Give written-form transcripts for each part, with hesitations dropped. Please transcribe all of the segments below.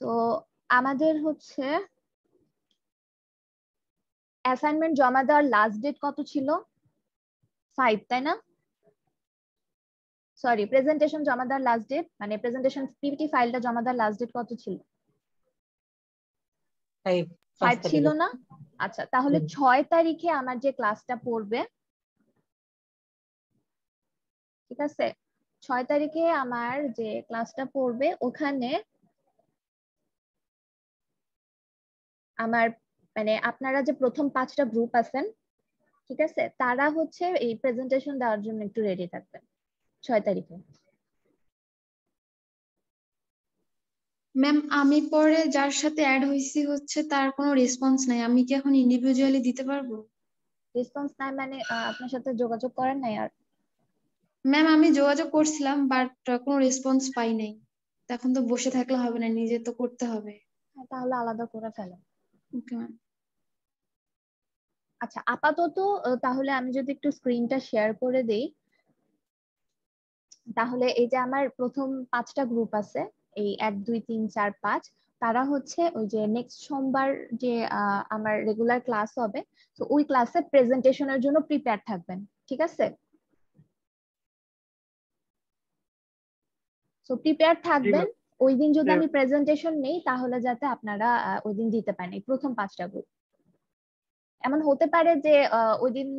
তো আমাদের হচ্ছে অ্যাসাইনমেন্ট জমা দেওয়ার লাস্ট ডেট কত ছিল? 5, তাই না? সরি, প্রেজেন্টেশন জমা দেওয়ার লাস্ট ডেট মানে প্রেজেন্টেশন পিপিটি ফাইলটা জমা দেওয়ার লাস্ট ডেট কত ছিল? 5 ছিল না? আচ্ছা, তাহলে 6 তারিখে আমার যে ক্লাসটা পড়বে, ঠিক আছে, 6 তারিখে আমার যে ক্লাসটা পড়বে ওখানে আমার মানে আপনারা যে প্রথম 5টা গ্রুপ আছেন, ঠিক আছে, তারা হচ্ছে এই প্রেজেন্টেশন দেওয়ার জন্য একটু রেডি থাকবেন 6 তারিখে। ম্যাম আমি পরে যার সাথে অ্যাড হইছি হচ্ছে তার কোনো রেসপন্স নাই, আমি কি এখন ইন্ডিভিজুয়ালি দিতে পারবো? রেসপন্স নাই মানে আপনার সাথে যোগাযোগ করেন নাই আর? ম্যাম আমি যোগাযোগ করছিলাম বাট কোনো রেসপন্স পাই নাই। এখন তো বসে থাকলে হবে না, নিজে তো করতে হবে। তাহলে আলাদা করে ফেলেন। Okay ma'am. আচ্ছা, আপাতত তাহলে আমি যদি একটু স্ক্রিনটা শেয়ার করে দেই, তাহলে এই যে আমার প্রথম 5টা গ্রুপ আছে, এই 1 2 3 4 5, তারা হচ্ছে ওই যে নেক্সট সোমবার যে আমার রেগুলার ক্লাস হবে, তো ওই ক্লাসে প্রেজেন্টেশনের জন্য প্রিপেয়ার থাকবেন, ঠিক আছে? সো প্রিপেয়ার থাকবেন। ওই দিন যদি আমি প্রেজেন্টেশন নেই তাহলে যাতে আপনারা ওই দিন দিতে পারেন এই প্রথম 5টা গ্রুপ। এমন হতে পারে যে ওই দিন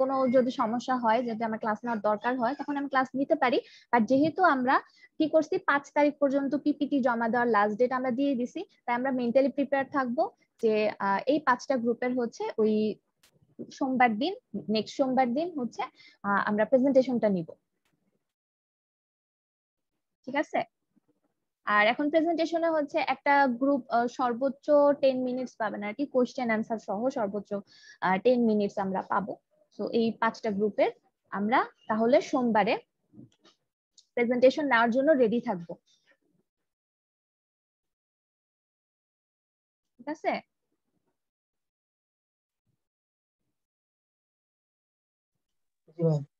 কোনো যদি সমস্যা হয়, যদি আমার ক্লাস নেওয়ার দরকার হয়, তখন আমি ক্লাস নিতে পারি। বাট যেহেতু আমরা কি করছি, 5 তারিখ পর্যন্ত পিপিটি জমা দেওয়ার লাস্ট ডেট আমরা দিয়ে দিছি, তাই আমরা মেন্টালি প্রিপেয়ার থাকবো যে এই 5টা গ্রুপের হচ্ছে ওই সোমবার দিন, নেক্সট সোমবার দিন হচ্ছে আমরা প্রেজেন্টেশনটা নিব, ঠিক আছে? আর এখন প্রেজেন্টেশনে হচ্ছে একটা গ্রুপ সর্বোচ্চ 10 মিনিটস পাবেন আর কি, কোশ্চেন অ্যান্সার সহ সর্বোচ্চ 10 মিনিটস আমরা পাবো। তো এই 5টা গ্রুপের আমরা তাহলে সোমবারে প্রেজেন্টেশন নেওয়ার জন্য রেডি থাকবো, ঠিক আছে?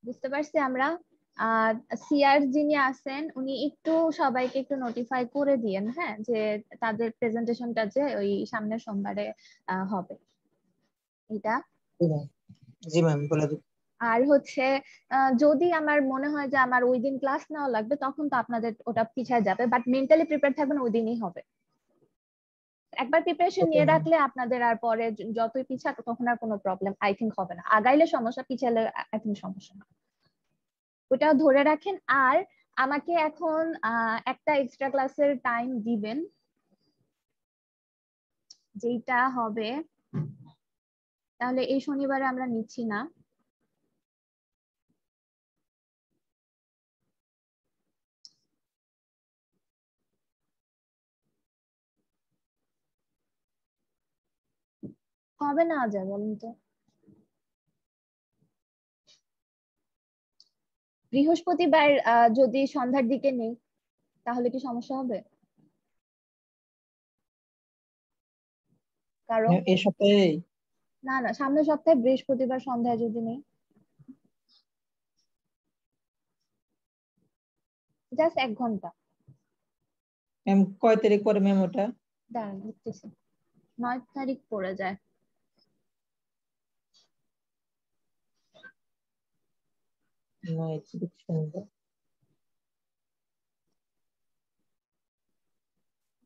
বুঝতে পারছি আমরা। সিআর যিনি আছেন উনি একটু সবাইকে একটু নোটিফাই করে দিয়েন, হ্যাঁ, যে তাদের প্রেজেন্টেশনটা যে ওই সামনের সোমবারে হবে এটা। জি ম্যাম, বলে দিন। আর হচ্ছে যদি আমার মনে হয় যে আমার ওই দিন ক্লাস নেওয়া লাগবে, তখন তো আপনাদের ওটা পিছায় যাবে, বাট মেন্টালি প্রিপেয়ার থাকবেন ওই দিনই হবে। একবার প্রিপারেশন নিয়ে রাখলে আপনাদের আর পরে যতই পিছাক তখন আর কোনো প্রবলেম আই থিংক হবে না। আগাইলে সমস্যা, পিছালে আই থিংক সমস্যা না। ওটা ধরে রাখেন। আর আমাকে এখন একটা এক্সট্রা ক্লাসের টাইম দিবেন, যেটা হবে, তাহলে এই শনিবারে আমরা নিচ্ছি না, কবে নেওয়া যায় বলুন তো? বৃহস্পতিবার যদি সন্ধ্যার দিকে নেই তাহলে কি সমস্যা হবে কারো? এই সপ্তাহে? না না, সামনের সপ্তাহে বৃহস্পতিবার সন্ধ্যায় যদি নেই, জাস্ট 1 ঘন্টা। ম্যাম কয় তারিখ পরে ম্যাম ওটা? দাঁড়ান দেখতেছি, 9 তারিখ পড়ে যায়।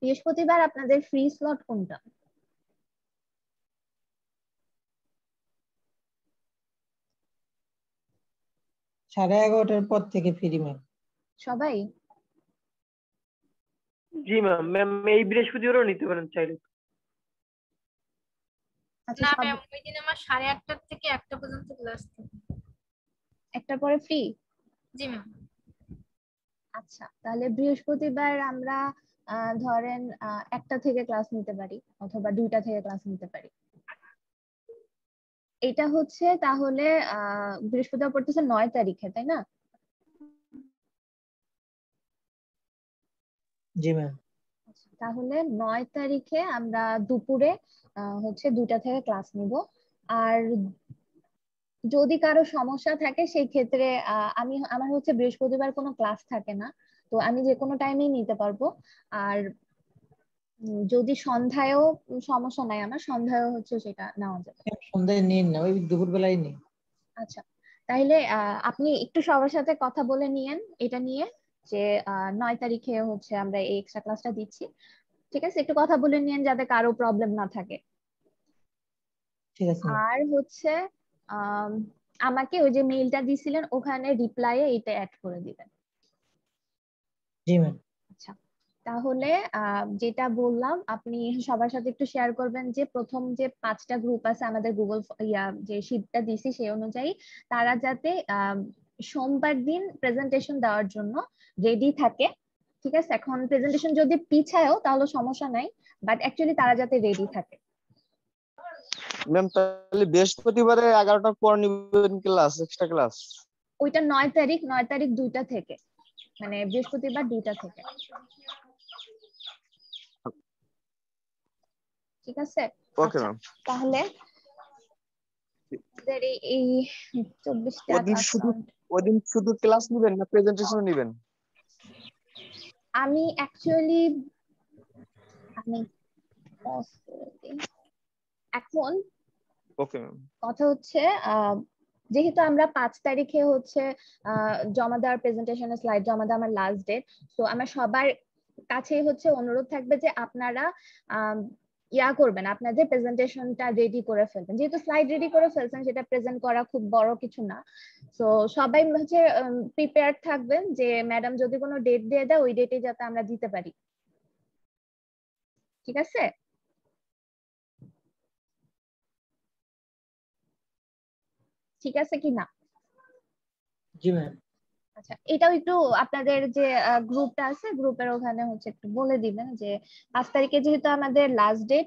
বৃহস্পতিবার আপনাদের ফ্রি স্লট কোনটা? 11:30টার পর থেকে ফ্রি ম্যাম। সবাই? জি ম্যাম। ম্যাম এই বৃহস্পতিবারও নিতে পারেন চাইলে। আচ্ছা, না ম্যাম, ওই দিন আমার 8:30 থেকে 1টা পর্যন্ত ক্লাস থাকে। 1টার পরে ফ্রি? জি ম্যাম। আচ্ছা, তাহলে বৃহস্পতিবার আমরা ধরেন 1টা থেকে ক্লাস নিতে পারি অথবা 2টা থেকে ক্লাস নিতে পারি। এটা হচ্ছে তাহলে বৃহস্পতিবার পড়তেছে 9 তারিখে, তাই না? জি ম্যাম। তাহলে 9 তারিখে আমরা দুপুরে হচ্ছে 2টা থেকে ক্লাস নিব। আর যদি কারো সমস্যা থাকে সেই ক্ষেত্রে আমার হচ্ছে বৃহস্পতিবার কোনো ক্লাস থাকে না, তো আমি যে কোনো টাইমেই নিতে পারবো। আর যদি সন্ধ্যায়ও সমস্যা নাই, আমার সন্ধ্যায়ও হচ্ছে সেটা নেওয়া যাবে। সন্ধ্যায় নিন না, ওই দুপুর বেলায় নিন। আচ্ছা, তাহলে আপনি একটু সবার সাথে কথা বলে নিয়েন এটা নিয়ে, যে 9 তারিখে হচ্ছে আমরা এই এক্সট্রা ক্লাসটা দিচ্ছি। ঠিক আছে, একটু কথা বলে নিয়েন যাতে কারো প্রবলেম না থাকে। ঠিক আছে ম্যাম। আর হচ্ছে আম, আমাকে ওই যে মেইলটা দিছিলেন ওখানে রিপ্লাইয়ে এটা অ্যাড করে দিবেন। জি ম্যাম। আচ্ছা, তাহলে যেটা বললাম আপনি সবার সাথে একটু শেয়ার করবেন যে প্রথম যে 5টা গ্রুপ আছে আমাদের গুগল যে শীটটা দিছি সেই অনুযায়ী তারা যাতে সোমবার দিন প্রেজেন্টেশন দেওয়ার জন্য রেডি থাকে। ঠিক আছে, এখন প্রেজেন্টেশন যদি পিছায়ও তাহলে সমস্যা নাই, বাট অ্যাকচুয়ালি তারা যাতে রেডি থাকে। ম্যাম তাহলে বৃহস্পতিবারে 11টার পর নিবেন ক্লাস, এক্সট্রা ক্লাস? ওইটা 9 তারিখ 2টা থেকে, মানে বৃহস্পতিবার 2টা থেকে। ঠিক আছে, ওকে আচ্ছা ম্যাম। তাহলে আমাদের এই 24টা ক্লাস ওদিন শুধু ক্লাস নিবেন না প্রেজেন্টেশন নিবেন? আমি অ্যাকচুয়ালি আমি pause করে দিই। এখন ওকে ম্যাম। কথা হচ্ছে যেহেতু আমরা 5 তারিখে হচ্ছে জমা দেওয়ার প্রেজেন্টেশনের স্লাইড জমা দেওয়া আমার লাস্ট ডেট, তো আমার সবার কাছেই হচ্ছে অনুরোধ থাকবে যে আপনারা ইয়া করবেন, আপনাদের প্রেজেন্টেশনটা রেডি করে ফেলবেন। যেহেতু স্লাইড রেডি করে ফেলছেন সেটা প্রেজেন্ট করা খুব বড় কিছু না, তো সবাই হচ্ছে প্রিপেয়ার থাকবেন যে ম্যাডাম যদি কোনো ডেট দিয়ে দেয় ওই ডেটে যাতে আমরা দিতে পারি। ঠিক আছে, ঠিক আছে কি না? জি ম্যাম। আচ্ছা, এটাও একটু আপনাদের যে গ্রুপটা আছে গ্রুপের ওখানে হচ্ছে একটু বলে দিবেন যে 5 তারিখে যেহেতু আমাদের লাস্ট ডেট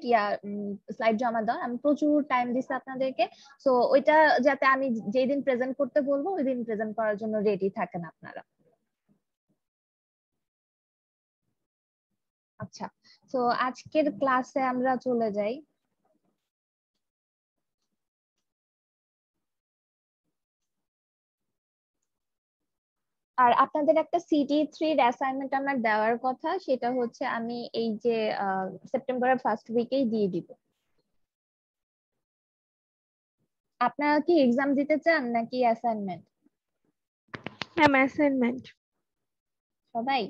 স্লাইড জমা দেওয়ার, আমি প্রচুর টাইম দিচ্ছি আপনাদেরকে, তো ওইটা যাতে আমি যেই দিন প্রেজেন্ট করতে বলবো ওই দিন প্রেজেন্ট করার জন্য রেডি থাকেন আপনারা। আচ্ছা, তো আজকের ক্লাসে আমরা চলে যাই। আর আপনাদের একটা CT3 অ্যাসাইনমেন্ট আমার দেওয়ার কথা, সেটা হচ্ছে আমি এই যে সেপ্টেম্বরের ফার্স্ট উইকেই দিয়ে দিব। আপনারা কি এক্সাম দিতে চান নাকি অ্যাসাইনমেন্ট? Ma'am assignment. সবাই?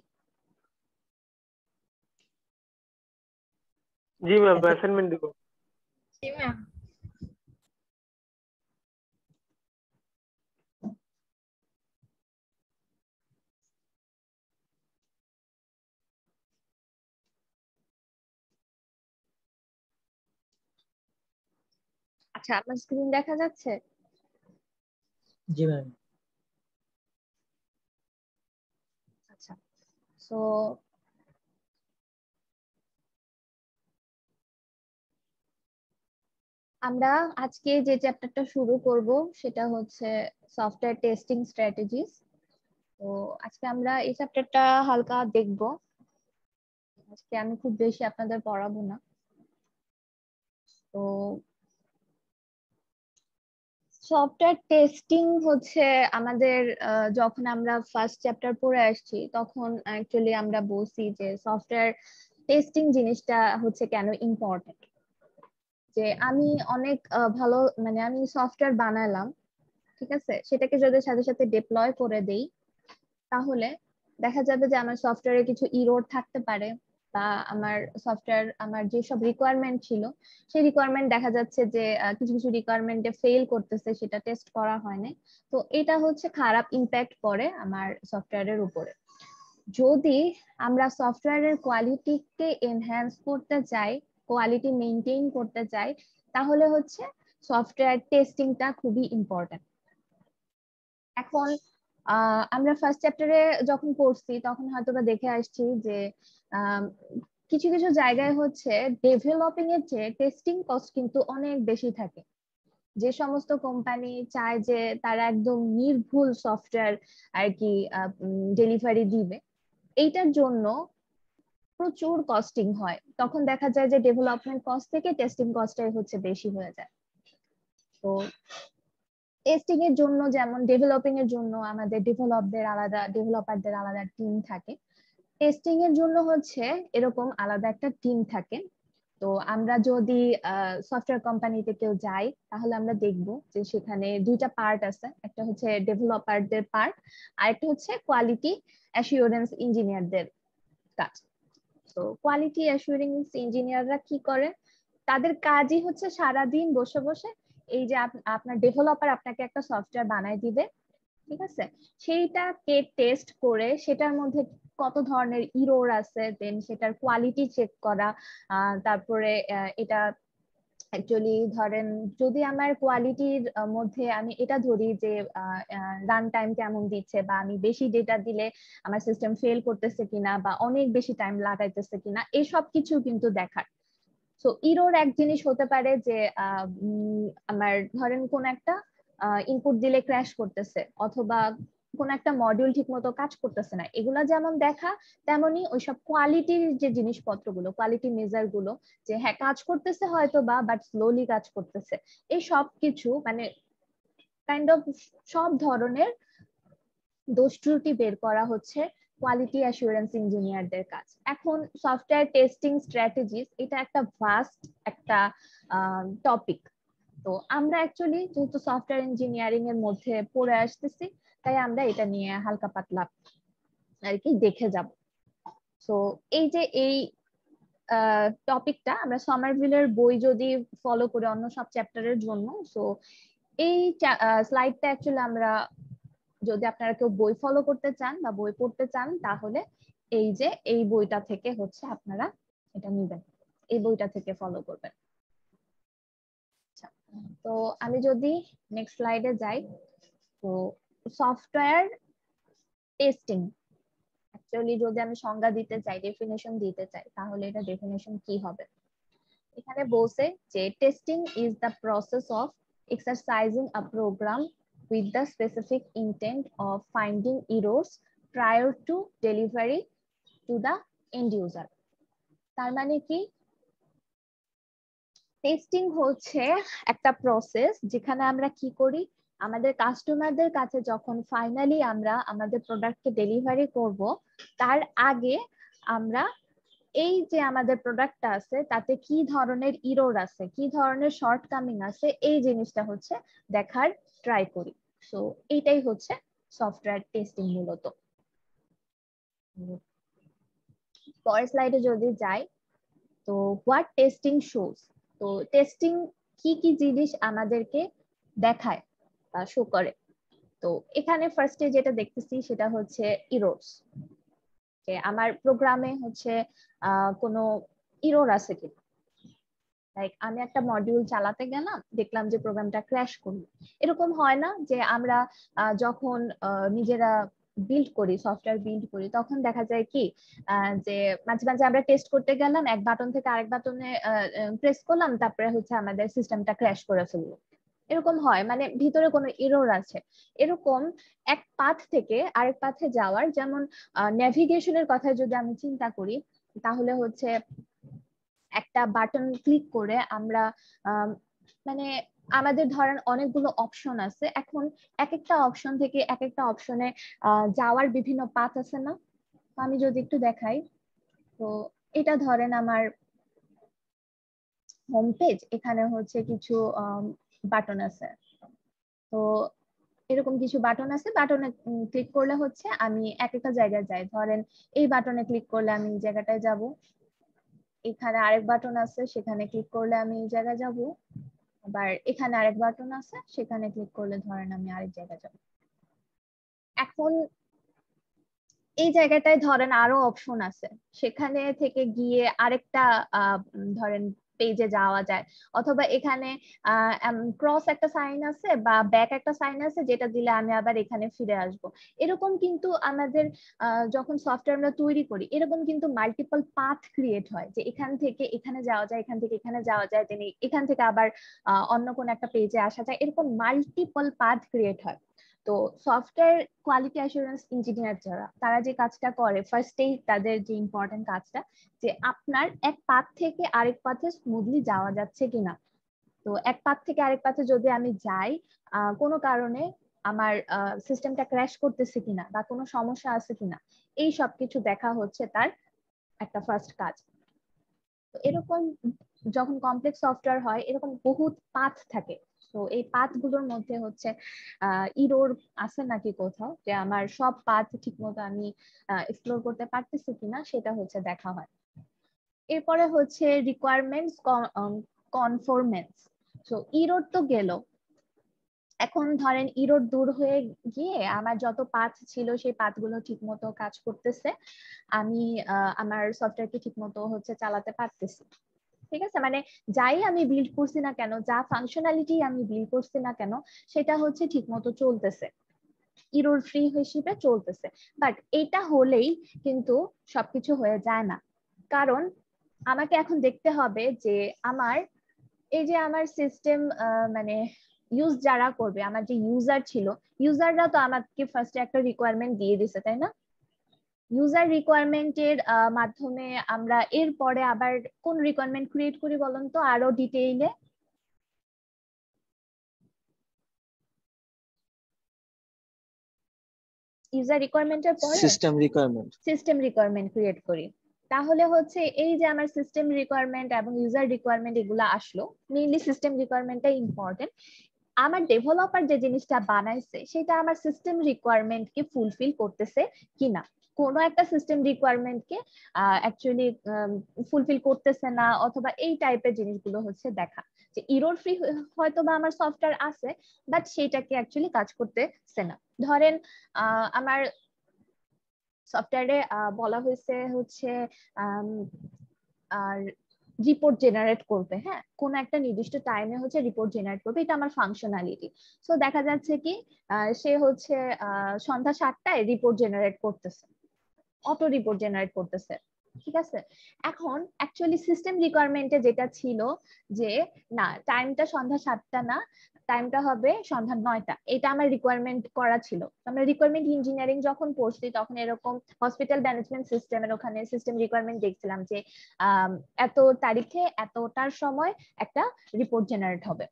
জি ম্যাম, অ্যাসাইনমেন্ট দিব। জি ম্যাম। আচ্ছা, আপনার স্ক্রিন দেখা যাচ্ছে? জি ম্যাম। আচ্ছা, সো আমরা আজকে যে চ্যাপ্টারটা শুরু করব সেটা হচ্ছে সফটওয়্যার টেস্টিং স্ট্র্যাটেজিস। তো আজকে আমরা এই চ্যাপ্টারটা হালকা দেখব, আজকে আমি খুব বেশি আপনাদের পড়াবো না। তো সফটওয়্যার টেস্টিং হচ্ছে আমাদের যখন আমরা ফার্স্ট চ্যাপ্টার পড়ে আসছি তখন অ্যাকচুয়ালি আমরা বলছি যে সফটওয়্যার টেস্টিং জিনিসটা হচ্ছে কেন ইম্পর্টেন্ট। যে আমি অনেক ভালো, মানে আমি সফটওয়্যার বানালাম, ঠিক আছে, সেটাকে যদি সাথে সাথে ডিপ্লয় করে দেই তাহলে দেখা যাবে যে আমার সফটওয়্যারে কিছু ইরর থাকতে পারে, বা আমার সফটওয়্যার আমার যেসব রিকোয়ারমেন্ট ছিল সেই রিকোয়ারমেন্ট দেখা যাচ্ছে যে কিছু কিছু রিকোয়ারমেন্টে ফেল করতেছে, সেটা টেস্ট করা হয় না। তো এটা হচ্ছে খারাপ ইম্প্যাক্ট পড়ে আমার সফটওয়্যারের উপরে। যদি আমরা সফটওয়্যারের কোয়ালিটিকে এনহ্যান্স করতে চাই, কোয়ালিটি মেনটেন করতে চাই, তাহলে হচ্ছে সফটওয়্যার টেস্টিংটা খুবই ইম্পর্টেন্ট। এখন আমরা ফার্স্ট চ্যাপ্টারে যখন পড়ছি তখন হয়তোবা দেখে আসছি যে কিছু কিছু জায়গায় হচ্ছে ডেভেলপিং এর চেয়ে টেস্টিং কস্ট কিন্তু অনেক বেশি থাকে। যে সমস্ত কোম্পানি চায় যে তারা একদম নির্ভুল সফটওয়্যার আর কি ডেলিভারি দিবে, এইটার জন্য প্রচুর কস্টিং হয়, তখন দেখা যায় যে ডেভেলপমেন্ট কস্ট থেকে টেস্টিং কস্টটাই হচ্ছে বেশি হয়ে যায়। তো টেস্টিং এর জন্য যেমন ডেভেলপিং এর জন্য আমাদের ডেভেলপারদের আলাদা টিম থাকে, টেস্টিং এর জন্য হচ্ছে এরকম আলাদা একটা টিম থাকে। তো আমরা যদি সফটওয়্যার কোম্পানিতে কেউ যাই তাহলে আমরা দেখব যে সেখানে দুইটা পার্ট আছে, একটা হচ্ছে ডেভেলপারদের পার্ট আর একটা হচ্ছে কোয়ালিটি অ্যাসিওরেন্স ইঞ্জিনিয়ারদের কাজ। তো কোয়ালিটি অ্যাসিওরেন্স ইঞ্জিনিয়াররা কি করে, তাদের কাজই হচ্ছে সারাদিন বসে বসে এই যে আপনার ডেভেলপার আপনাকে একটা সফটওয়্যার বানায় দিবে, ঠিক আছে, সেইটাকে টেস্ট করে সেটার মধ্যে কত ধরনের ইরর আছে, দেন সেটার কোয়ালিটি চেক করা, তারপরে এটা অ্যাকচুয়ালি ধরেন যদি আমার কোয়ালিটির মধ্যে আমি এটা ধরি যে রান টাইম কেমন দিচ্ছে, বা আমি বেশি ডেটা দিলে আমার সিস্টেম ফেল করতেছে কিনা, বা অনেক বেশি টাইম লাগাইতেছে কিনা, এসব কিছু কিন্তু দেখার। সো ইরর এক জিনিস হতে পারে যে আমার ধরেন কোন একটা ইনপুট দিলে ক্র্যাশ করতেছে, অথবা কোন একটা মডিউল ঠিক মতো কাজ করতেছে না, এগুলা যেমন দেখা তেমনি ওইসব কোয়ালিটির যে জিনিসপত্রগুলো, কোয়ালিটি মেজার গুলো, যে হ্যাঁ কাজ করতেছে হয়তো বাট স্লোলি কাজ করতেছে, এই সব কিছু মানে কাইন্ড অফ সব ধরনের দোষ ত্রুটি বের করা হচ্ছে কোয়ালিটি অ্যাসুরেন্স ইঞ্জিনিয়ারদের কাজ। এখন সফটওয়্যার টেস্টিং স্ট্র্যাটেজিস এটা একটা ভাস্ট একটা টপিক। তো আমরা অ্যাকচুয়ালি যেহেতু সফটওয়্যার ইঞ্জিনিয়ারিং এর মধ্যে পড়ে আসতেছি, তাই আমরা এটা নিয়ে হালকা পাতলা আর কি দেখে যাব। সো এই যে এই টপিকটা আমরা সমারভিলের বই যদি ফলো করি অন্য সব চ্যাপ্টারের জন্য, সো এই স্লাইডটা অ্যাকচুয়ালি আমরা যদি আপনারা কেউ বই ফলো করতে চান বা বই পড়তে চান তাহলে এই যে এই বইটা থেকে হচ্ছে আপনারা এটা নেবেন, এই বইটা থেকে ফলো করবেন। তো আমি যদি নেক্সট স্লাইডে যাই, তো সফটওয়্যার টেস্টিং অ্যাকচুয়ালি যদি আমি সংজ্ঞা দিতে চাই, ডেফিনেশন দিতে চাই, তাহলে এটা ডেফিনেশন কি হবে? এখানে বলছে যে testing is the process of exercising a program with the specific intent of finding errors prior to delivery to the end user. তার মানে কি, টেস্টিং হচ্ছে একটা প্রসেস যেখানে আমরা কি করি, আমাদের কাস্টমারদের কাছে যখন ফাইনালি আমরা আমাদের প্রোডাক্টকে ডেলিভারি করব তার আগে আমরা এই যে আমাদের প্রোডাক্টটা আছে তাতে কি ধরনের ইরর আছে, কি ধরনের শর্টকামিং আছে, এই জিনিসটা হচ্ছে দেখার ট্রাই করি। সো এইটাই হচ্ছে সফটওয়্যার টেস্টিং মূলত। পরের স্লাইডে যদি যাই, তো হোয়াট টেস্টিং শোজ, তো টেস্টিং কি কি জিনিস আমাদেরকে দেখায় বা শো করে। তো এখানে ফার্স্টে যেটা দেখতেছি সেটা হচ্ছে ইররস, যে আমার প্রোগ্রামে হচ্ছে কোনো ইরর আছে কিনা। লাইক আমি একটা মডিউল চালাতে গেলাম, দেখলাম যে প্রোগ্রামটা ক্র্যাশ করলো। এরকম হয় না যে আমরা যখন নিজেরা বিল্ড করি, সফটওয়্যার বিল্ড করি, তখন দেখা যায় কি যে মাঝে মাঝে আমরা টেস্ট করতে গেলাম, এক বাটন থেকে আরেক বাটনে প্রেস করলাম, তারপরে হচ্ছে আমাদের সিস্টেমটা ক্র্যাশ করে ফেললো। এরকম হয়, মানে ভিতরে কোনো এরর আছে। এরকম এক পাথ থেকে আরেক পাথে যাওয়ার, যেমন নেভিগেশনের কথা যদি আমি চিন্তা করি, তাহলে হচ্ছে একটা বাটন ক্লিক করে আমরা মানে আমাদের ধরেন অনেকগুলো অপশন আছে, এখন এক একটা অপশন থেকে এক একটা অপশনে যাওয়ার বিভিন্ন পাথ আছে না। আমি যদি একটু দেখাই, তো এটা ধরেন আমার হোম পেজ, এখানে হচ্ছে কিছু বাটন আছে। তো এরকম কিছু বাটন আছে, বাটনে ক্লিক করলে হচ্ছে আমি এক একটা জায়গায় যাই। ধরেন এই বাটনে ক্লিক করলে আমি এই জায়গাটায় যাব, এখানে আরেক বাটন আছে, সেখানে ক্লিক করলে আমি এই জায়গায় যাব, আবার এখানে আরেক বাটন আছে, সেখানে ক্লিক করলে ধরেন আমি আরেক জায়গায় যাব। এখন এই জায়গাটায় ধরেন আরো অপশন আছে, সেখানে থেকে গিয়ে আরেকটা ধরেন পেজে যাওয়া যায়, অথবা এখানে ক্রস একটা সাইন আছে বা ব্যাক একটা সাইন আছে, যেটা দিলে আমি আবার এখানে ফিরে আসব। এরকম কিন্তু আমাদের যখন সফটওয়্যার আমরা তৈরি করি, এরকম কিন্তু মাল্টিপল পাথ ক্রিয়েট হয়, যে এখান থেকে এখানে যাওয়া যায়, এখান থেকে এখানে যাওয়া যায়, দেন এখান থেকে আবার অন্য কোন একটা পেজে আসা যায়, এরকম মাল্টিপল পাথ ক্রিয়েট হয়। তো সফটওয়্যার কোয়ালিটি অ্যাসুরেন্স ইঞ্জিনিয়ার যারা, তারা যে কাজটা করে, ফার্স্টেই তাদের যে ইম্পর্টেন্ট কাজটা, যে আপনার এক পাথ থেকে আরেক পাথে স্মুথলি যাওয়া যাচ্ছে কিনা। তো এক পাথ থেকে আরেক পাথে যদি আমি যাই, কোনো কারণে আমার সিস্টেমটা ক্র্যাশ করতেছে কিনা বা কোনো সমস্যা আছে কিনা, এই সব কিছু দেখা হচ্ছে তার একটা ফার্স্ট কাজ। তো এরকম যখন কমপ্লেক্স সফটওয়্যার হয় এরকম বহুত পাথ থাকে। তো এই পাথ গুলোর মধ্যে হচ্ছে ইরোর আছে নাকি কোথাও, যে আমার সব পাথ ঠিক মতো আমি এক্সপ্লোর করতে পারতেছি কিনা সেটা হচ্ছে দেখা হয়। এরপরে হচ্ছে রিকোয়ারমেন্টস কনফরমেন্স। তো ইরোর তো গেল, এখন ধরেন ইরোর দূর হয়ে গিয়ে আমার যত পাথ ছিল সেই পাথ গুলো ঠিক মতো কাজ করতেছে, আমি আমার সফটওয়্যারকে ঠিক মতো হচ্ছে চালাতে পারতেছি। ঠিক আছে, মানে যাই আমি বিল্ড করছি না কেন, যা ফাংশনালিটি আমি বিল্ড করছি না কেন, সেটা হচ্ছে ঠিক মতো চলতেছে, ইরোর ফ্রি হিসেবে চলতেছে। বাট এটা হলেই কিন্তু সবকিছু হয়ে যায় না, কারণ আমাকে এখন দেখতে হবে যে আমার এই যে আমার সিস্টেম মানে ইউজ যারা করবে, আমার যে ইউজার ছিল, ইউজাররা তো আমাকে ফার্স্টে একটা রিকোয়ারমেন্ট দিয়ে দিছে, তাই না? ইউজার রিকোয়ারমেন্টের মাধ্যমে আমরা এরপরে আবার কোন রিকোয়ারমেন্ট ক্রিয়েট করি বলুন তো আরো ডিটেইলে। ইউজার রিকোয়ারমেন্টের পরে সিস্টেম রিকোয়ারমেন্ট ক্রিয়েট করি। তাহলে হচ্ছে এই যে আমার সিস্টেম রিকোয়ারমেন্ট এবং ইউজার রিকোয়ারমেন্ট এগুলো আসলো, মেইনলি সিস্টেম রিকোয়ারমেন্টটা ইম্পর্টেন্ট। আমার ডেভেলপার যে জিনিসটা বানাইছে সেটা আমার সিস্টেম রিকোয়ারমেন্টকে ফুলফিল করতেছে কিনা, কোনো একটা সিস্টেম রিকোয়ারমেন্টকে অ্যাকচুয়ালি ফুলফিল করতেছে না, অথবা এই টাইপের জিনিসগুলো হচ্ছে দেখা, যে ইরর ফ্রি হয়তো বা আমার সফটওয়্যার আছে বাট সেটাকে অ্যাকচুয়ালি কাজ করতেছে না। ধরেন আমার সফটওয়্যারে বলা হয়েছে হচ্ছে আর রিপোর্ট জেনারেট করবে, হ্যাঁ কোন একটা নির্দিষ্ট টাইমে হচ্ছে রিপোর্ট জেনারেট করবে, এটা আমার ফাংশনালিটি। সো দেখা যাচ্ছে কি সে হচ্ছে সন্ধ্যা 7টায় রিপোর্ট জেনারেট করতেছে, অটো রিপোর্ট জেনারেট করতেছে, ঠিক আছে। এখন অ্যাকচুয়ালি সিস্টেম রিকোয়ারমেন্টে যেটা ছিল যে না টাইমটা সন্ধ্যা 7টা না, টাইমটা হবে সন্ধ্যা 9টা, এটা আমার রিকোয়ারমেন্ট করা ছিল। আমরা রিকোয়ারমেন্ট ইঞ্জিনিয়ারিং যখন পড়ছি তখন এরকম হসপিটাল ম্যানেজমেন্ট সিস্টেমের ওখানে সিস্টেম রিকোয়ারমেন্ট দেখছিলাম যে এত তারিখে এতটার সময় একটা রিপোর্ট জেনারেট হবে।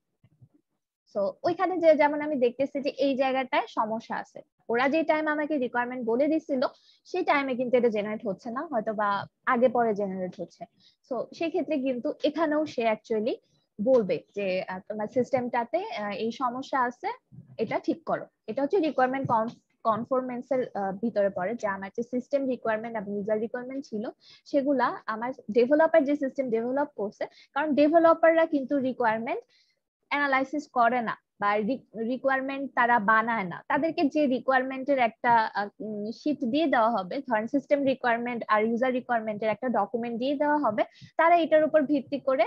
সো ওইখানে যে যেমন আমি দেখতেছি যে এই জায়গাটায় সমস্যা আছে, ওরা যে টাইম আমাকে রিকোয়ারমেন্ট বলে দিছিল সেই টাইমে কিন্তু এটা জেনারেট হচ্ছে না, হয়তো বা আগে পরে জেনারেট হচ্ছে। সো সেই ক্ষেত্রে কিন্তু এখানেও সে অ্যাকচুয়ালি বলবে যে তোমার সিস্টেমটাতে এই সমস্যা আছে, এটা ঠিক করো। এটা হচ্ছে রিকোয়ারমেন্ট কনফরমেন্স এর ভিতরে পড়ে, যে আমার যে সিস্টেম রিকোয়ারমেন্ট এবং ইউজার রিকোয়ারমেন্ট ছিল সেগুলা আমার ডেভেলপার যে সিস্টেম ডেভেলপ করছে, কারণ ডেভেলপাররা কিন্তু রিকোয়ারমেন্ট অ্যানালাইসিস করে না বা রিকোয়ারমেন্ট তারা বানায় না, তাদেরকে যে রিকোয়ারমেন্টের একটা শীট দিয়ে দেওয়া হবে, ধরেন সিস্টেম রিকোয়ারমেন্ট আর ইউজার রিকোয়ারমেন্টের একটা ডকুমেন্ট দিয়ে দেওয়া হবে, তারা এটার উপর ভিত্তি করে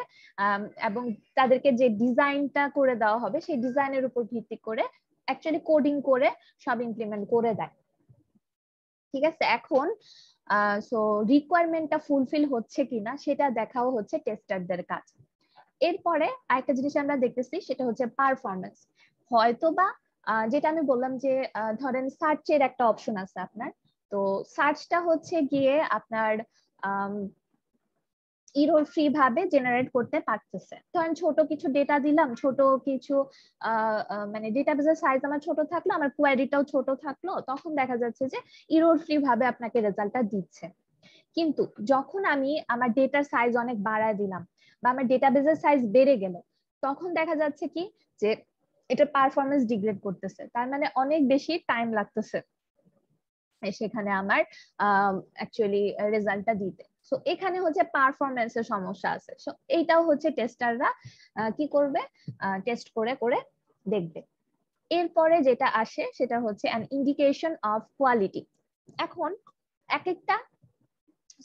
এবং তাদেরকে যে ডিজাইনটা করে দেওয়া হবে সেই ডিজাইনের উপর ভিত্তি করে অ্যাকচুয়ালি কোডিং করে সব ইমপ্লিমেন্ট করে দেয়, ঠিক আছে। এখন সো রিকোয়ারমেন্টটা ফুলফিল হচ্ছে কিনা সেটা দেখাও হচ্ছে টেস্টারদের কাজ। এরপরে আরেকটা জিনিস আমরা দেখতেছি সেটা হচ্ছে পারফরমেন্স। হয়তোবা যেটা আমি বললাম যে ধরেন সার্চের একটা অপশন আছে আপনার, তো সার্চটা হচ্ছে গিয়ে আপনার ইরর ফ্রি ভাবে জেনারেট করতে পারতেছে। ধরেন ছোট কিছু ডেটা দিলাম, ছোট কিছু মানে ডেটাবেসের সাইজ আমার ছোট থাকলো, আমার কোয়ারিটাও ছোট থাকলো, তখন দেখা যাচ্ছে যে ইরর ফ্রি ভাবে আপনাকে রেজাল্টটা দিচ্ছে। কিন্তু যখন আমি আমার ডেটার সাইজ অনেক বাড়ায় দিলাম বা আমার ডেটাবেসের সাইজ বেড়ে গেল, তখন দেখা যাচ্ছে কি যে এটা পারফরমেন্স ডিগ্রেড করতেছে, তার মানে অনেক বেশি টাইম লাগতেছে সেখানে আমার অ্যাকচুয়ালি রেজাল্টটা দিতে। সো এখানে হচ্ছে পারফরমেন্সের সমস্যা আছে। সো এইটাও হচ্ছে টেস্টাররা কি করবে, টেস্ট করে করে দেখবে। এরপরে যেটা আসে সেটা হচ্ছে অ্যান ইন্ডিকেশন অফ কোয়ালিটি। এখন এক একটা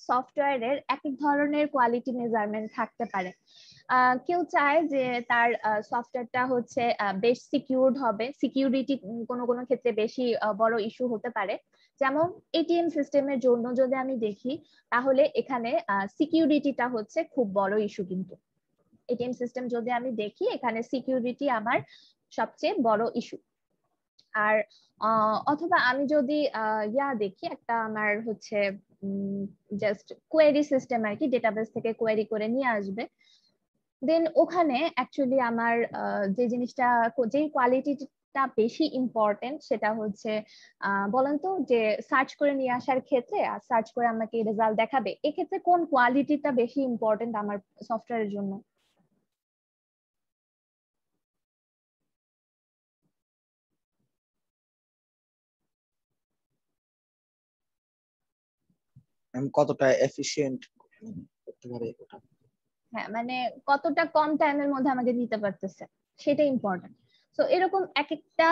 সফটওয়্যারের এক এক ধরনের কোয়ালিটি মেজারমেন্ট থাকতে পারে। কেউ চায় যে তার সফটওয়্যারটা হচ্ছে বেশ সিকিউরড হবে, সিকিউরিটি কোনো কোনো ক্ষেত্রে বেশি বড় ইস্যু হতে পারে। যেমন এটিএম সিস্টেমের জন্য যদি আমি দেখি তাহলে এখানে সিকিউরিটিটা হচ্ছে খুব বড় ইস্যু। কিন্তু এটিএম সিস্টেম যদি আমি দেখি এখানে সিকিউরিটি আমার সবচেয়ে বড় ইস্যু। আর অথবা আমি যদি দেখি একটা আমার হচ্ছে জাস্ট কোয়েরি সিস্টেম আর কি, ডেটাবেস থেকে কোয়েরি করে নিয়ে আসবে, দেন ওখানে অ্যাকচুয়ালি আমার যে জিনিসটা যেই কোয়ালিটিটা কোনটা বেশি ইম্পর্টেন্ট সেটা হচ্ছে বলেন তো যে সার্চ করে নিয়ে আসার ক্ষেত্রে আর সার্চ করে আমাকে রেজাল্ট দেখাবে, এক্ষেত্রে কোন কোয়ালিটিটা বেশি ইম্পর্টেন্ট আমার সফটওয়্যারের জন্য? কতটা এফিশিয়েন্ট করতে পারে ওটা। হ্যাঁ, মানে কতটা কম টাইমের মধ্যে আমাকে দিতে পারতেছে সেটা ইম্পর্টেন্ট। তো এরকম এক একটা